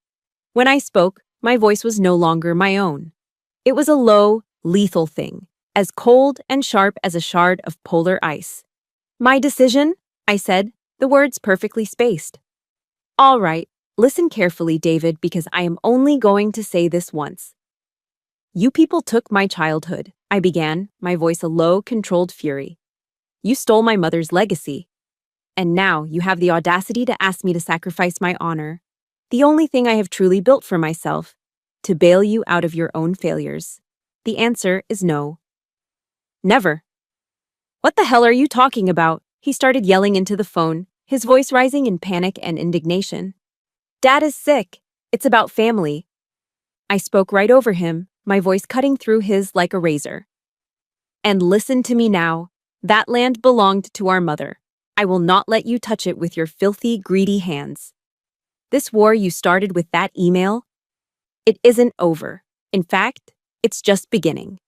When I spoke, my voice was no longer my own. It was a low, lethal thing, as cold and sharp as a shard of polar ice. "My decision?" I said, the words perfectly spaced. "All right, listen carefully, David, because I am only going to say this once. You people took my childhood," I began, my voice a low, controlled fury. "You stole my mother's legacy. And now you have the audacity to ask me to sacrifice my honor, the only thing I have truly built for myself, to bail you out of your own failures. The answer is no. Never." "What the hell are you talking about?" He started yelling into the phone, his voice rising in panic and indignation. "Dad is sick. It's about family." I spoke right over him, my voice cutting through his like a razor. "And listen to me now. That land belonged to our mother. I will not let you touch it with your filthy, greedy hands. This war you started with that email, it isn't over. In fact, it's just beginning."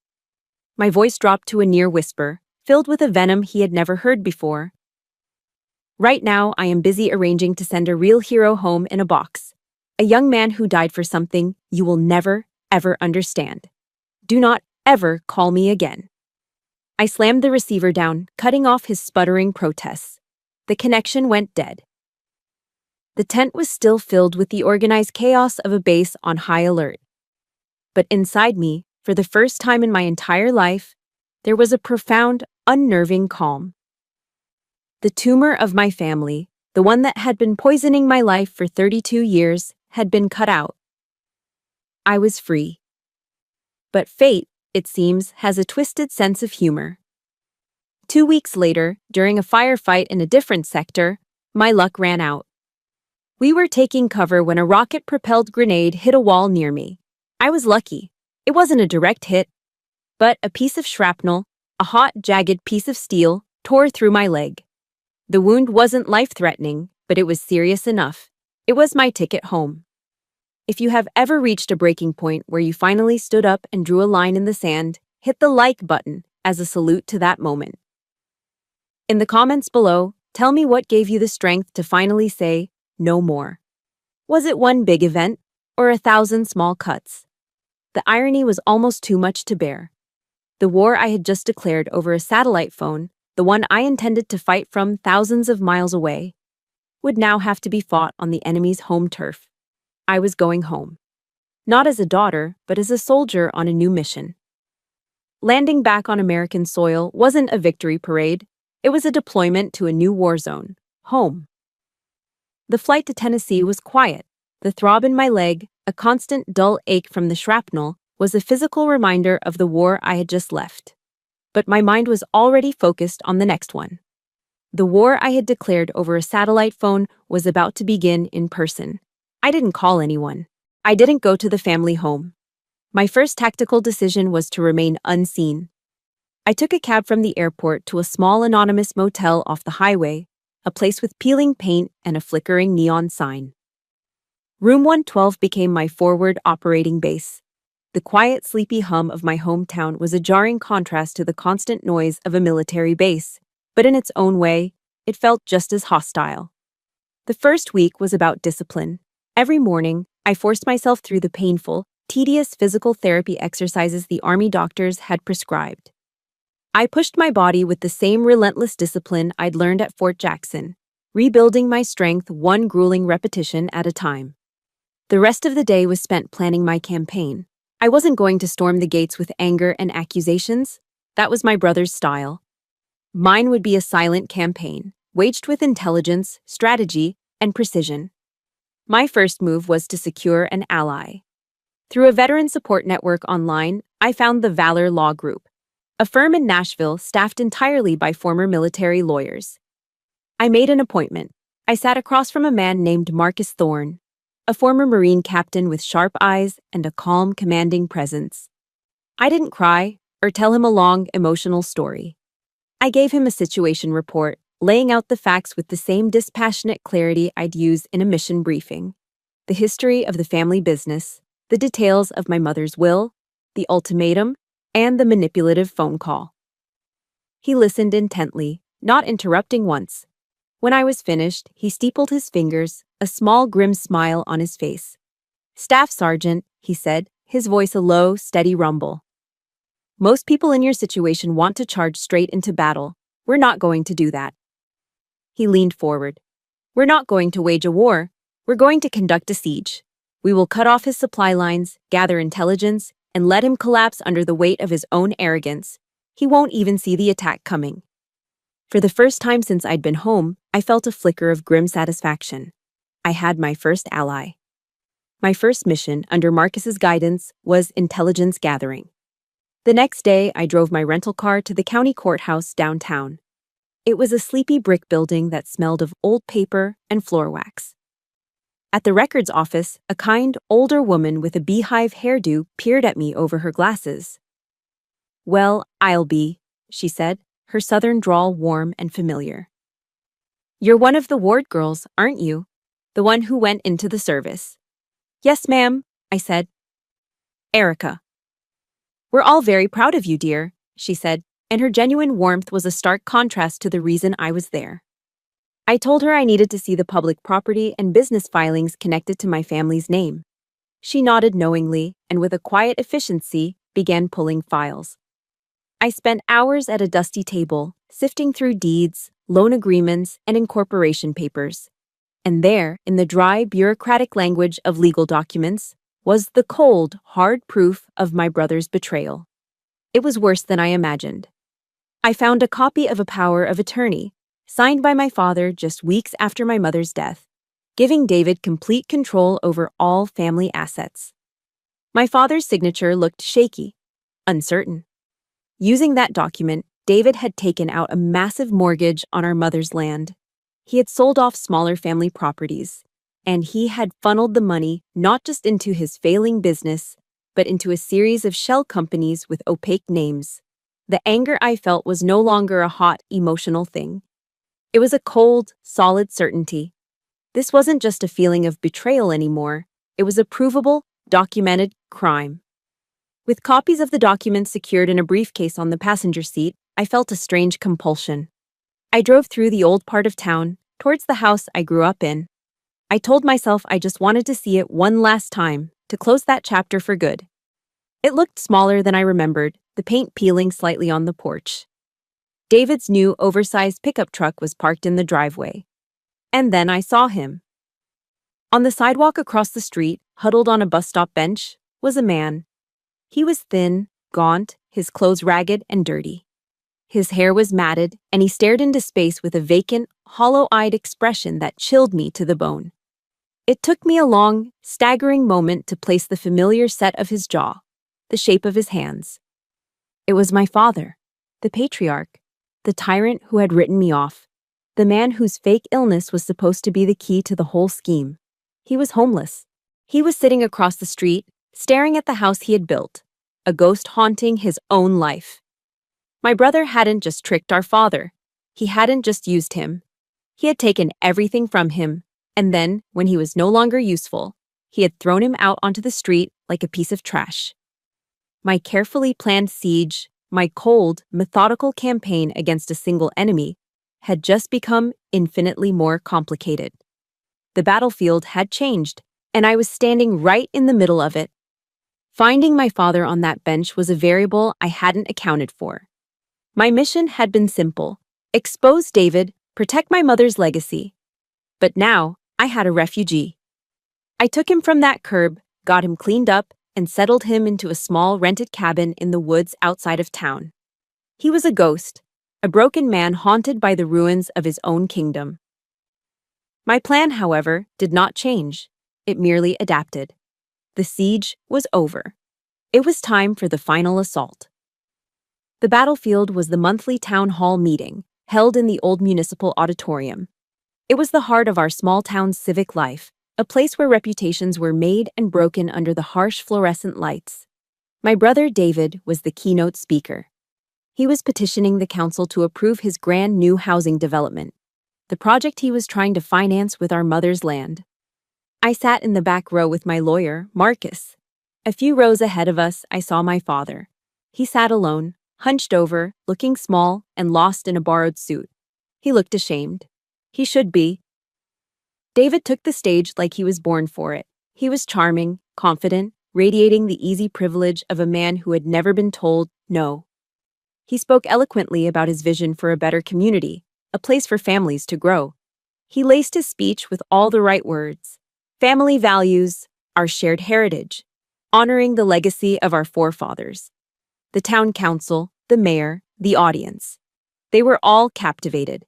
My voice dropped to a near whisper, filled with a venom he had never heard before. "Right now, I am busy arranging to send a real hero home in a box. A young man who died for something you will never, ever understand. Do not ever call me again." I slammed the receiver down, cutting off his sputtering protests. The connection went dead. The tent was still filled with the organized chaos of a base on high alert. But inside me, for the first time in my entire life, there was a profound, unnerving calm. The tumor of my family, the one that had been poisoning my life for 32 years, had been cut out. I was free. But fate, it seems, has a twisted sense of humor. 2 weeks later, during a firefight in a different sector, my luck ran out. We were taking cover when a rocket-propelled grenade hit a wall near me. I was lucky. It wasn't a direct hit, but a piece of shrapnel, A hot, jagged piece of steel tore through my leg. The wound wasn't life-threatening, but it was serious enough. It was my ticket home. If you have ever reached a breaking point where you finally stood up and drew a line in the sand, hit the like button as a salute to that moment. In the comments below, tell me what gave you the strength to finally say, no more. Was it one big event, or 1,000 small cuts? The irony was almost too much to bear. The war I had just declared over a satellite phone, the one I intended to fight from thousands of miles away, would now have to be fought on the enemy's home turf. I was going home. Not as a daughter, but as a soldier on a new mission. Landing back on American soil wasn't a victory parade. It was a deployment to a new war zone, home. The flight to Tennessee was quiet. The throb in my leg, a constant dull ache from the shrapnel, was a physical reminder of the war I had just left. But my mind was already focused on the next one. The war I had declared over a satellite phone was about to begin in person. I didn't call anyone. I didn't go to the family home. My first tactical decision was to remain unseen. I took a cab from the airport to a small anonymous motel off the highway, a place with peeling paint and a flickering neon sign. Room 112 became my forward operating base. The quiet, sleepy hum of my hometown was a jarring contrast to the constant noise of a military base, but in its own way, it felt just as hostile. The first week was about discipline. Every morning, I forced myself through the painful, tedious physical therapy exercises the Army doctors had prescribed. I pushed my body with the same relentless discipline I'd learned at Fort Jackson, rebuilding my strength one grueling repetition at a time. The rest of the day was spent planning my campaign. I wasn't going to storm the gates with anger and accusations. That was my brother's style. Mine would be a silent campaign, waged with intelligence, strategy, and precision. My first move was to secure an ally. Through a veteran support network online, I found the Valor Law Group, a firm in Nashville staffed entirely by former military lawyers. I made an appointment. I sat across from a man named Marcus Thorne, a former Marine captain with sharp eyes and a calm, commanding presence. I didn't cry or tell him a long, emotional story. I gave him a situation report, laying out the facts with the same dispassionate clarity I'd use in a mission briefing. The history of the family business, the details of my mother's will, the ultimatum, and the manipulative phone call. He listened intently, not interrupting once. When I was finished, he steepled his fingers, a small grim smile on his face. "Staff Sergeant," he said, his voice a low, steady rumble. "Most people in your situation want to charge straight into battle. We're not going to do that." He leaned forward. "We're not going to wage a war. We're going to conduct a siege. We will cut off his supply lines, gather intelligence, and let him collapse under the weight of his own arrogance. He won't even see the attack coming." For the first time since I'd been home, I felt a flicker of grim satisfaction. I had my first ally. My first mission, under Marcus's guidance, was intelligence gathering. The next day, I drove my rental car to the county courthouse downtown. It was a sleepy brick building that smelled of old paper and floor wax. At the records office, a kind, older woman with a beehive hairdo peered at me over her glasses. "Well, I'll be," she said, her southern drawl warm and familiar. "You're one of the ward girls, aren't you? The one who went into the service." "Yes, ma'am," I said. "Erica." "We're all very proud of you, dear," she said, and her genuine warmth was a stark contrast to the reason I was there. I told her I needed to see the public property and business filings connected to my family's name. She nodded knowingly and with a quiet efficiency began pulling files. I spent hours at a dusty table, sifting through deeds, loan agreements, and incorporation papers. And there, in the dry, bureaucratic language of legal documents, was the cold, hard proof of my brother's betrayal. It was worse than I imagined. I found a copy of a power of attorney, signed by my father just weeks after my mother's death, giving David complete control over all family assets. My father's signature looked shaky, uncertain. Using that document, David had taken out a massive mortgage on our mother's land. He had sold off smaller family properties, and he had funneled the money not just into his failing business, but into a series of shell companies with opaque names. The anger I felt was no longer a hot, emotional thing. It was a cold, solid certainty. This wasn't just a feeling of betrayal anymore. It was a provable, documented crime. With copies of the documents secured in a briefcase on the passenger seat, I felt a strange compulsion. I drove through the old part of town, towards the house I grew up in. I told myself I just wanted to see it one last time, to close that chapter for good. It looked smaller than I remembered, the paint peeling slightly on the porch. David's new, oversized pickup truck was parked in the driveway. And then I saw him. On the sidewalk across the street, huddled on a bus stop bench, was a man. He was thin, gaunt, his clothes ragged and dirty. His hair was matted, and he stared into space with a vacant, hollow-eyed expression that chilled me to the bone. It took me a long, staggering moment to place the familiar set of his jaw, the shape of his hands. It was my father, the patriarch, the tyrant who had written me off, the man whose fake illness was supposed to be the key to the whole scheme. He was homeless. He was sitting across the street, staring at the house he had built, a ghost haunting his own life. My brother hadn't just tricked our father. He hadn't just used him. He had taken everything from him, and then, when he was no longer useful, he had thrown him out onto the street like a piece of trash. My carefully planned siege, my cold, methodical campaign against a single enemy, had just become infinitely more complicated. The battlefield had changed, and I was standing right in the middle of it. Finding my father on that bench was a variable I hadn't accounted for. My mission had been simple: expose David, protect my mother's legacy. But now, I had a refugee. I took him from that curb, got him cleaned up, and settled him into a small rented cabin in the woods outside of town. He was a ghost, a broken man haunted by the ruins of his own kingdom. My plan, however, did not change. It merely adapted. The siege was over. It was time for the final assault. The battlefield was the monthly town hall meeting, held in the old municipal auditorium. It was the heart of our small town's civic life, a place where reputations were made and broken under the harsh fluorescent lights. My brother David was the keynote speaker. He was petitioning the council to approve his grand new housing development, the project he was trying to finance with our mother's land. I sat in the back row with my lawyer, Marcus. A few rows ahead of us, I saw my father. He sat alone, hunched over, looking small and lost in a borrowed suit. He looked ashamed. He should be. David took the stage like he was born for it. He was charming, confident, radiating the easy privilege of a man who had never been told no. He spoke eloquently about his vision for a better community, a place for families to grow. He laced his speech with all the right words: family values, our shared heritage, honoring the legacy of our forefathers. The town council, the mayor, the audience. They were all captivated.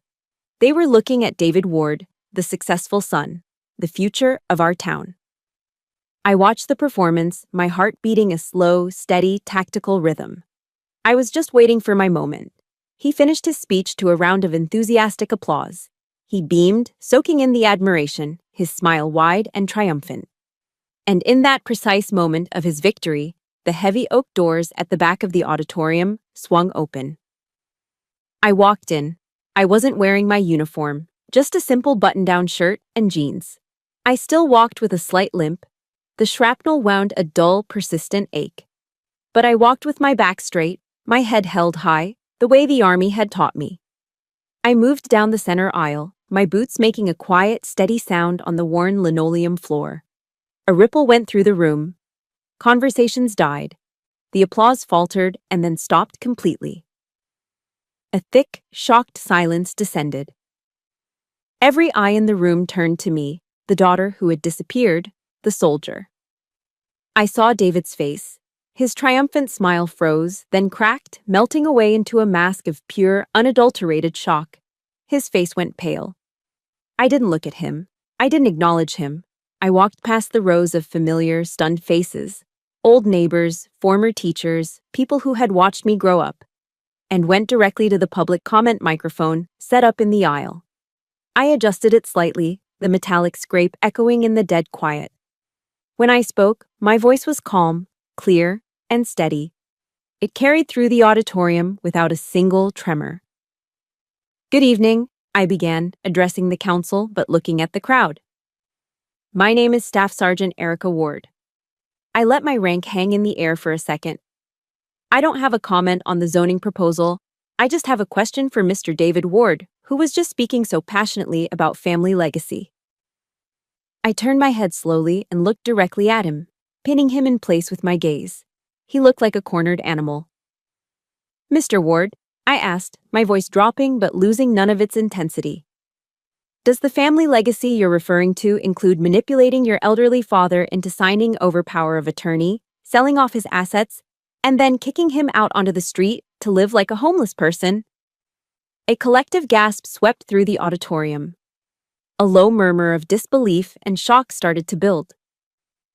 They were looking at David Ward, the successful son, the future of our town. I watched the performance, my heart beating a slow, steady, tactical rhythm. I was just waiting for my moment. He finished his speech to a round of enthusiastic applause. He beamed, soaking in the admiration, his smile wide and triumphant. And in that precise moment of his victory, the heavy oak doors at the back of the auditorium swung open. I walked in. I wasn't wearing my uniform, just a simple button-down shirt and jeans. I still walked with a slight limp. The shrapnel wound a dull, persistent ache. But I walked with my back straight, my head held high, the way the army had taught me. I moved down the center aisle, my boots making a quiet, steady sound on the worn linoleum floor. A ripple went through the room. Conversations died. The applause faltered and then stopped completely. A thick, shocked silence descended. Every eye in the room turned to me, the daughter who had disappeared, the soldier. I saw David's face. His triumphant smile froze, then cracked, melting away into a mask of pure, unadulterated shock. His face went pale. I didn't look at him. I didn't acknowledge him. I walked past the rows of familiar, stunned faces, old neighbors, former teachers, people who had watched me grow up, and went directly to the public comment microphone set up in the aisle. I adjusted it slightly, the metallic scrape echoing in the dead quiet. When I spoke, my voice was calm, clear, and steady. It carried through the auditorium without a single tremor. "Good evening," I began, addressing the council but looking at the crowd. "My name is Staff Sergeant Erica Ward." I let my rank hang in the air for a second. "I don't have a comment on the zoning proposal. I just have a question for Mr. David Ward, who was just speaking so passionately about family legacy." I turned my head slowly and looked directly at him, pinning him in place with my gaze. He looked like a cornered animal. "Mr. Ward," I asked, my voice dropping but losing none of its intensity, "does the family legacy you're referring to include manipulating your elderly father into signing over power of attorney, selling off his assets, and then kicking him out onto the street to live like a homeless person?" A collective gasp swept through the auditorium. A low murmur of disbelief and shock started to build.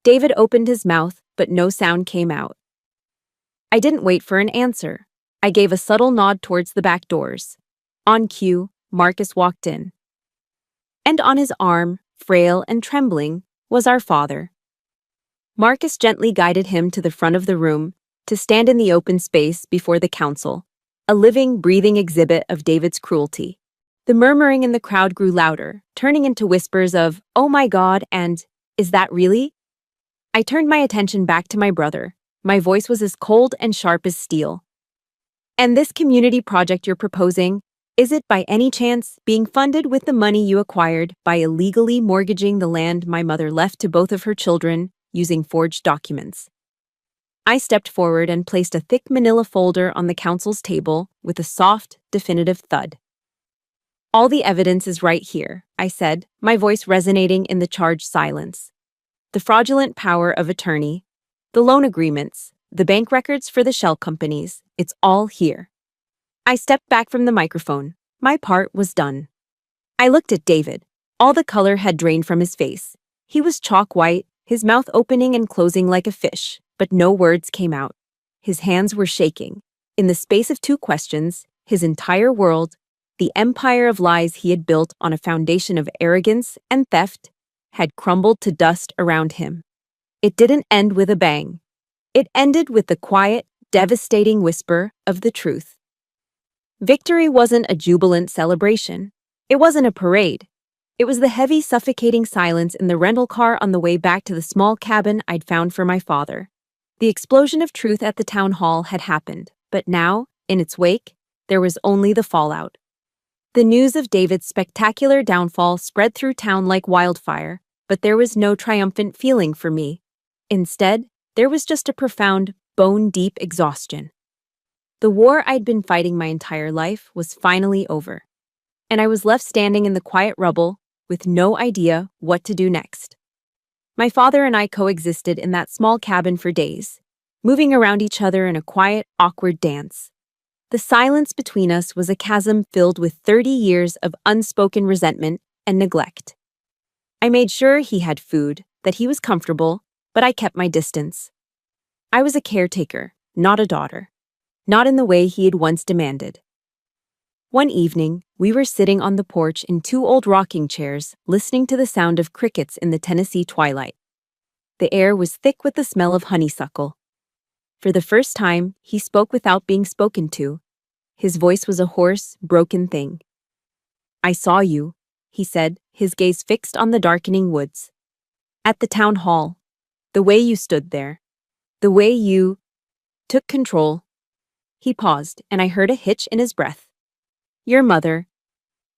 David opened his mouth, but no sound came out. I didn't wait for an answer. I gave a subtle nod towards the back doors. On cue, Marcus walked in. And on his arm, frail and trembling, was our father. Marcus gently guided him to the front of the room, to stand in the open space before the council, a living, breathing exhibit of David's cruelty. The murmuring in the crowd grew louder, turning into whispers of, "Oh my God," and "Is that really?" I turned my attention back to my brother. My voice was as cold and sharp as steel. "And this community project you're proposing, is it by any chance being funded with the money you acquired by illegally mortgaging the land my mother left to both of her children using forged documents?" I stepped forward and placed a thick manila folder on the council's table with a soft, definitive thud. "All the evidence is right here," I said, my voice resonating in the charged silence. "The fraudulent power of attorney, the loan agreements, the bank records for the shell companies, it's all here." I stepped back from the microphone. My part was done. I looked at David. All the color had drained from his face. He was chalk white, his mouth opening and closing like a fish, but no words came out. His hands were shaking. In the space of 2 questions, his entire world, the empire of lies he had built on a foundation of arrogance and theft, had crumbled to dust around him. It didn't end with a bang. It ended with the quiet, devastating whisper of the truth. Victory wasn't a jubilant celebration. It wasn't a parade. It was the heavy, suffocating silence in the rental car on the way back to the small cabin I'd found for my father. The explosion of truth at the town hall had happened, but now, in its wake, there was only the fallout. The news of David's spectacular downfall spread through town like wildfire, but there was no triumphant feeling for me. Instead, there was just a profound, bone-deep exhaustion. The war I'd been fighting my entire life was finally over, and I was left standing in the quiet rubble with no idea what to do next. My father and I coexisted in that small cabin for days, moving around each other in a quiet, awkward dance. The silence between us was a chasm filled with 30 years of unspoken resentment and neglect. I made sure he had food, that he was comfortable, but I kept my distance. I was a caretaker, not a daughter. Not in the way he had once demanded. One evening, we were sitting on the porch in 2 old rocking chairs, listening to the sound of crickets in the Tennessee twilight. The air was thick with the smell of honeysuckle. For the first time, he spoke without being spoken to. His voice was a hoarse, broken thing. "I saw you," he said, his gaze fixed on the darkening woods. "At the town hall. The way you stood there. The way you took control." He paused, and I heard a hitch in his breath. "Your mother.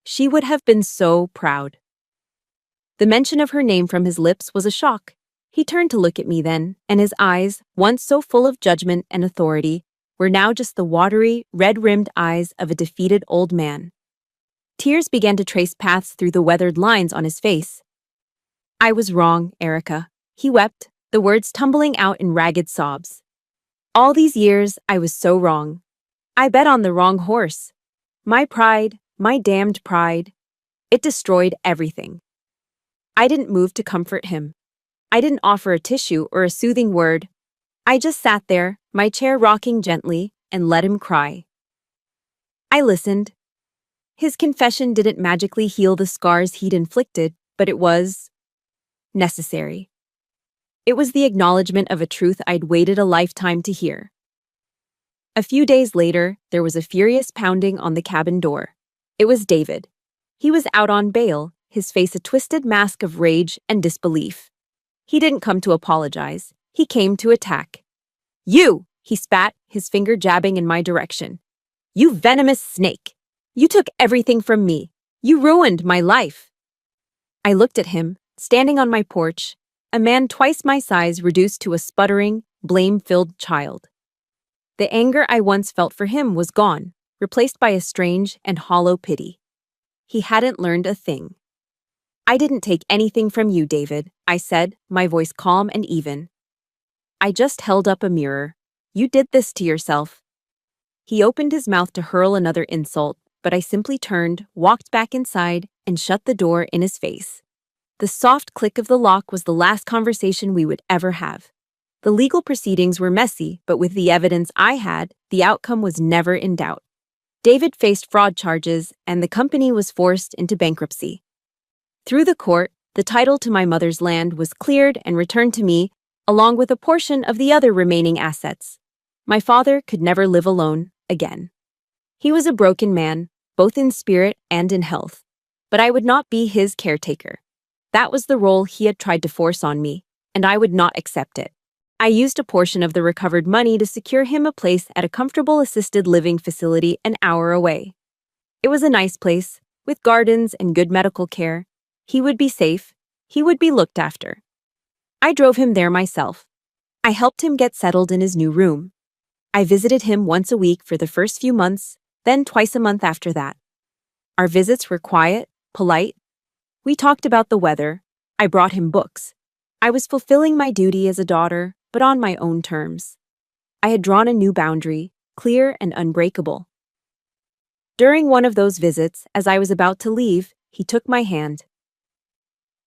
She would have been so proud." The mention of her name from his lips was a shock. He turned to look at me then, and his eyes, once so full of judgment and authority, were now just the watery, red-rimmed eyes of a defeated old man. Tears began to trace paths through the weathered lines on his face. "I was wrong, Erica," he wept, the words tumbling out in ragged sobs. "All these years, I was so wrong. I bet on the wrong horse. My pride, my damned pride, it destroyed everything." I didn't move to comfort him. I didn't offer a tissue or a soothing word. I just sat there, my chair rocking gently, and let him cry. I listened. His confession didn't magically heal the scars he'd inflicted, but it was necessary. It was the acknowledgement of a truth I'd waited a lifetime to hear. A few days later, there was a furious pounding on the cabin door. It was David. He was out on bail, his face a twisted mask of rage and disbelief. He didn't come to apologize. He came to attack. "You!" he spat, his finger jabbing in my direction. "You venomous snake! You took everything from me. You ruined my life." I looked at him, standing on my porch, a man twice my size reduced to a sputtering, blame-filled child. The anger I once felt for him was gone, replaced by a strange and hollow pity. He hadn't learned a thing. "I didn't take anything from you, David," I said, my voice calm and even. "I just held up a mirror. You did this to yourself." He opened his mouth to hurl another insult, but I simply turned, walked back inside, and shut the door in his face. The soft click of the lock was the last conversation we would ever have. The legal proceedings were messy, but with the evidence I had, the outcome was never in doubt. David faced fraud charges, and the company was forced into bankruptcy. Through the court, the title to my mother's land was cleared and returned to me, along with a portion of the other remaining assets. My father could never live alone again. He was a broken man, both in spirit and in health, but I would not be his caretaker. That was the role he had tried to force on me, and I would not accept it. I used a portion of the recovered money to secure him a place at a comfortable assisted living facility an hour away. It was a nice place, with gardens and good medical care. He would be safe. He would be looked after. I drove him there myself. I helped him get settled in his new room. I visited him once a week for the first few months, then twice a month after that. Our visits were quiet, polite. We talked about the weather. I brought him books. I was fulfilling my duty as a daughter, but on my own terms. I had drawn a new boundary, clear and unbreakable. During one of those visits, as I was about to leave, he took my hand.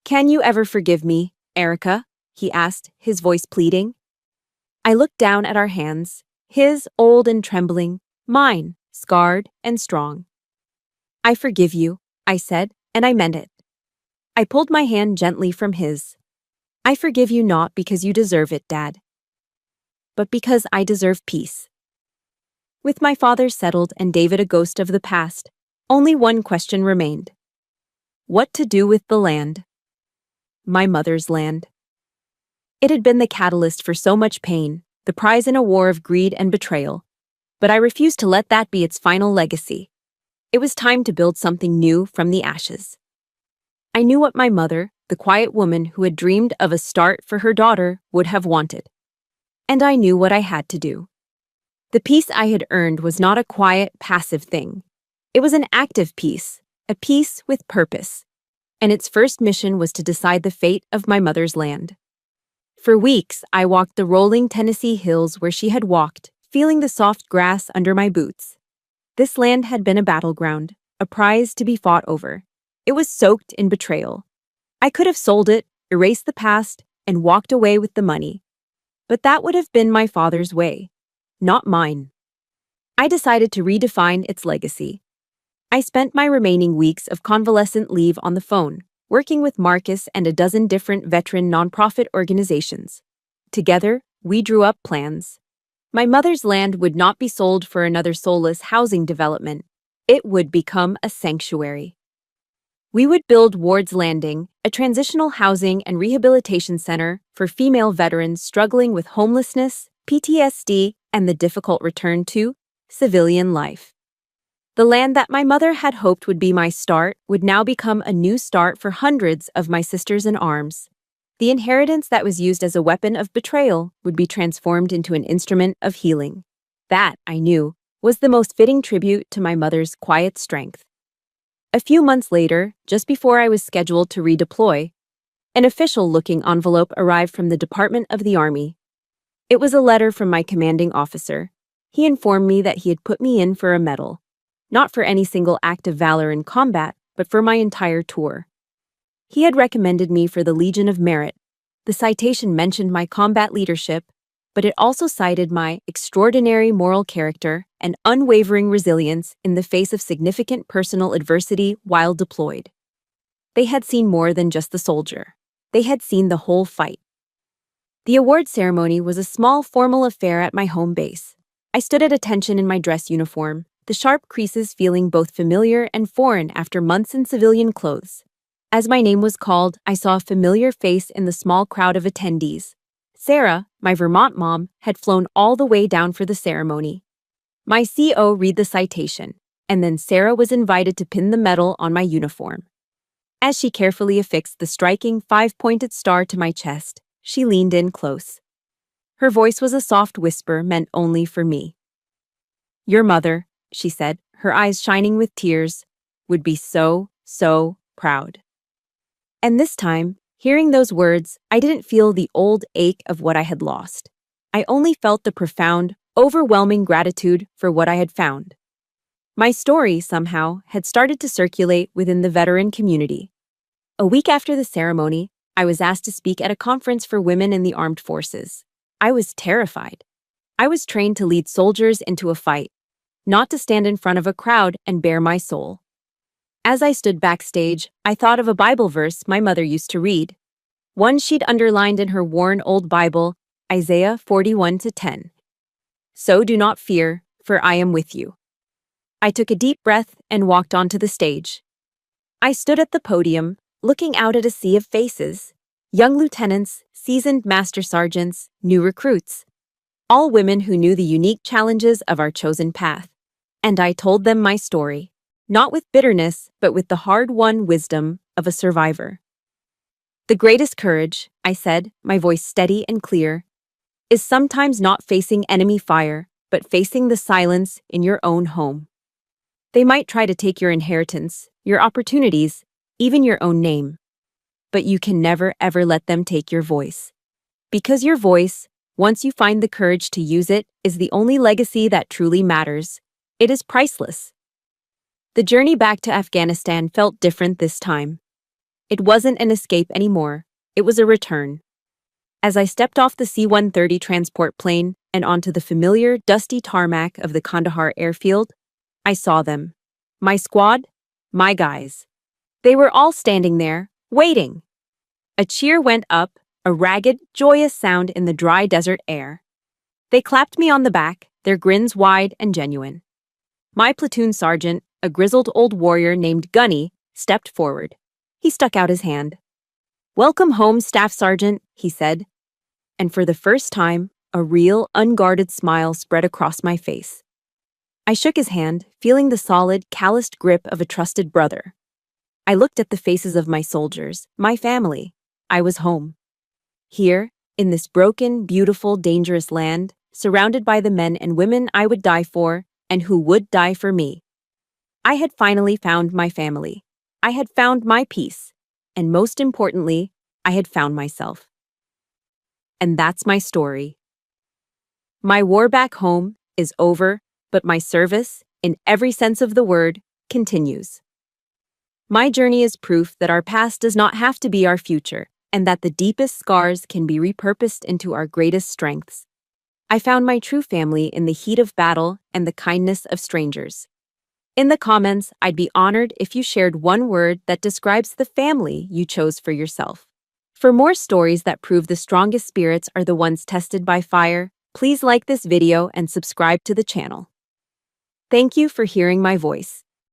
"Can you ever forgive me, Erica?" he asked, his voice pleading. I looked down at our hands, his old and trembling, mine scarred and strong. "I forgive you," I said, and I meant it. I pulled my hand gently from his. "I forgive you not because you deserve it, Dad, but because I deserve peace." With my father settled and David a ghost of the past, only one question remained. What to do with the land? My mother's land. It had been the catalyst for so much pain, the prize in a war of greed and betrayal, but I refused to let that be its final legacy. It was time to build something new from the ashes. I knew what my mother, the quiet woman who had dreamed of a start for her daughter, would have wanted. And I knew what I had to do. The peace I had earned was not a quiet, passive thing. It was an active peace, a peace with purpose. And its first mission was to decide the fate of my mother's land. For weeks, I walked the rolling Tennessee hills where she had walked, feeling the soft grass under my boots. This land had been a battleground, a prize to be fought over. It was soaked in betrayal. I could have sold it, erased the past, and walked away with the money. But that would have been my father's way, not mine. I decided to redefine its legacy. I spent my remaining weeks of convalescent leave on the phone, working with Marcus and a dozen different veteran nonprofit organizations. Together, we drew up plans. My mother's land would not be sold for another soulless housing development. It would become a sanctuary. We would build Ward's Landing, a transitional housing and rehabilitation center for female veterans struggling with homelessness, PTSD, and the difficult return to civilian life. The land that my mother had hoped would be my start would now become a new start for hundreds of my sisters in arms. The inheritance that was used as a weapon of betrayal would be transformed into an instrument of healing. That, I knew, was the most fitting tribute to my mother's quiet strength. A few months later, just before I was scheduled to redeploy, an official-looking envelope arrived from the Department of the Army. It was a letter from my commanding officer. He informed me that he had put me in for a medal, not for any single act of valor in combat, but for my entire tour. He had recommended me for the Legion of Merit. The citation mentioned my combat leadership, but it also cited my extraordinary moral character and unwavering resilience in the face of significant personal adversity while deployed. They had seen more than just the soldier. They had seen the whole fight. The award ceremony was a small formal affair at my home base. I stood at attention in my dress uniform, the sharp creases feeling both familiar and foreign after months in civilian clothes. As my name was called, I saw a familiar face in the small crowd of attendees. Sarah, my Vermont mom, had flown all the way down for the ceremony. My CO read the citation, and then Sarah was invited to pin the medal on my uniform. As she carefully affixed the striking 5-pointed star to my chest, she leaned in close. Her voice was a soft whisper meant only for me. "Your mother," she said, her eyes shining with tears, "would be so, so proud." And this time, hearing those words, I didn't feel the old ache of what I had lost. I only felt the profound, overwhelming gratitude for what I had found. My story, somehow, had started to circulate within the veteran community. A week after the ceremony, I was asked to speak at a conference for women in the armed forces. I was terrified. I was trained to lead soldiers into a fight, not to stand in front of a crowd and bare my soul. As I stood backstage, I thought of a Bible verse my mother used to read. One she'd underlined in her worn old Bible, Isaiah 41:10. "So do not fear, for I am with you." I took a deep breath and walked onto the stage. I stood at the podium, looking out at a sea of faces. Young lieutenants, seasoned master sergeants, new recruits. All women who knew the unique challenges of our chosen path. And I told them my story, not with bitterness, but with the hard-won wisdom of a survivor. "The greatest courage," I said, my voice steady and clear, "is sometimes not facing enemy fire, but facing the silence in your own home. They might try to take your inheritance, your opportunities, even your own name. But you can never ever let them take your voice. Because your voice, once you find the courage to use it, is the only legacy that truly matters. It is priceless." The journey back to Afghanistan felt different this time. It wasn't an escape anymore, it was a return. As I stepped off the C-130 transport plane and onto the familiar, dusty tarmac of the Kandahar airfield, I saw them. My squad, my guys. They were all standing there, waiting. A cheer went up, a ragged, joyous sound in the dry desert air. They clapped me on the back, their grins wide and genuine. My platoon sergeant, a grizzled old warrior named Gunny, stepped forward. He stuck out his hand. "Welcome home, Staff Sergeant," he said. And for the first time, a real, unguarded smile spread across my face. I shook his hand, feeling the solid, calloused grip of a trusted brother. I looked at the faces of my soldiers, my family. I was home. Here, in this broken, beautiful, dangerous land, surrounded by the men and women I would die for, and who would die for me. I had finally found my family. I had found my peace. And most importantly, I had found myself. And that's my story. My war back home is over, but my service, in every sense of the word, continues. My journey is proof that our past does not have to be our future, and that the deepest scars can be repurposed into our greatest strengths. I found my true family in the heat of battle and the kindness of strangers. In the comments, I'd be honored if you shared one word that describes the family you chose for yourself. For more stories that prove the strongest spirits are the ones tested by fire, please like this video and subscribe to the channel. Thank you for hearing my voice.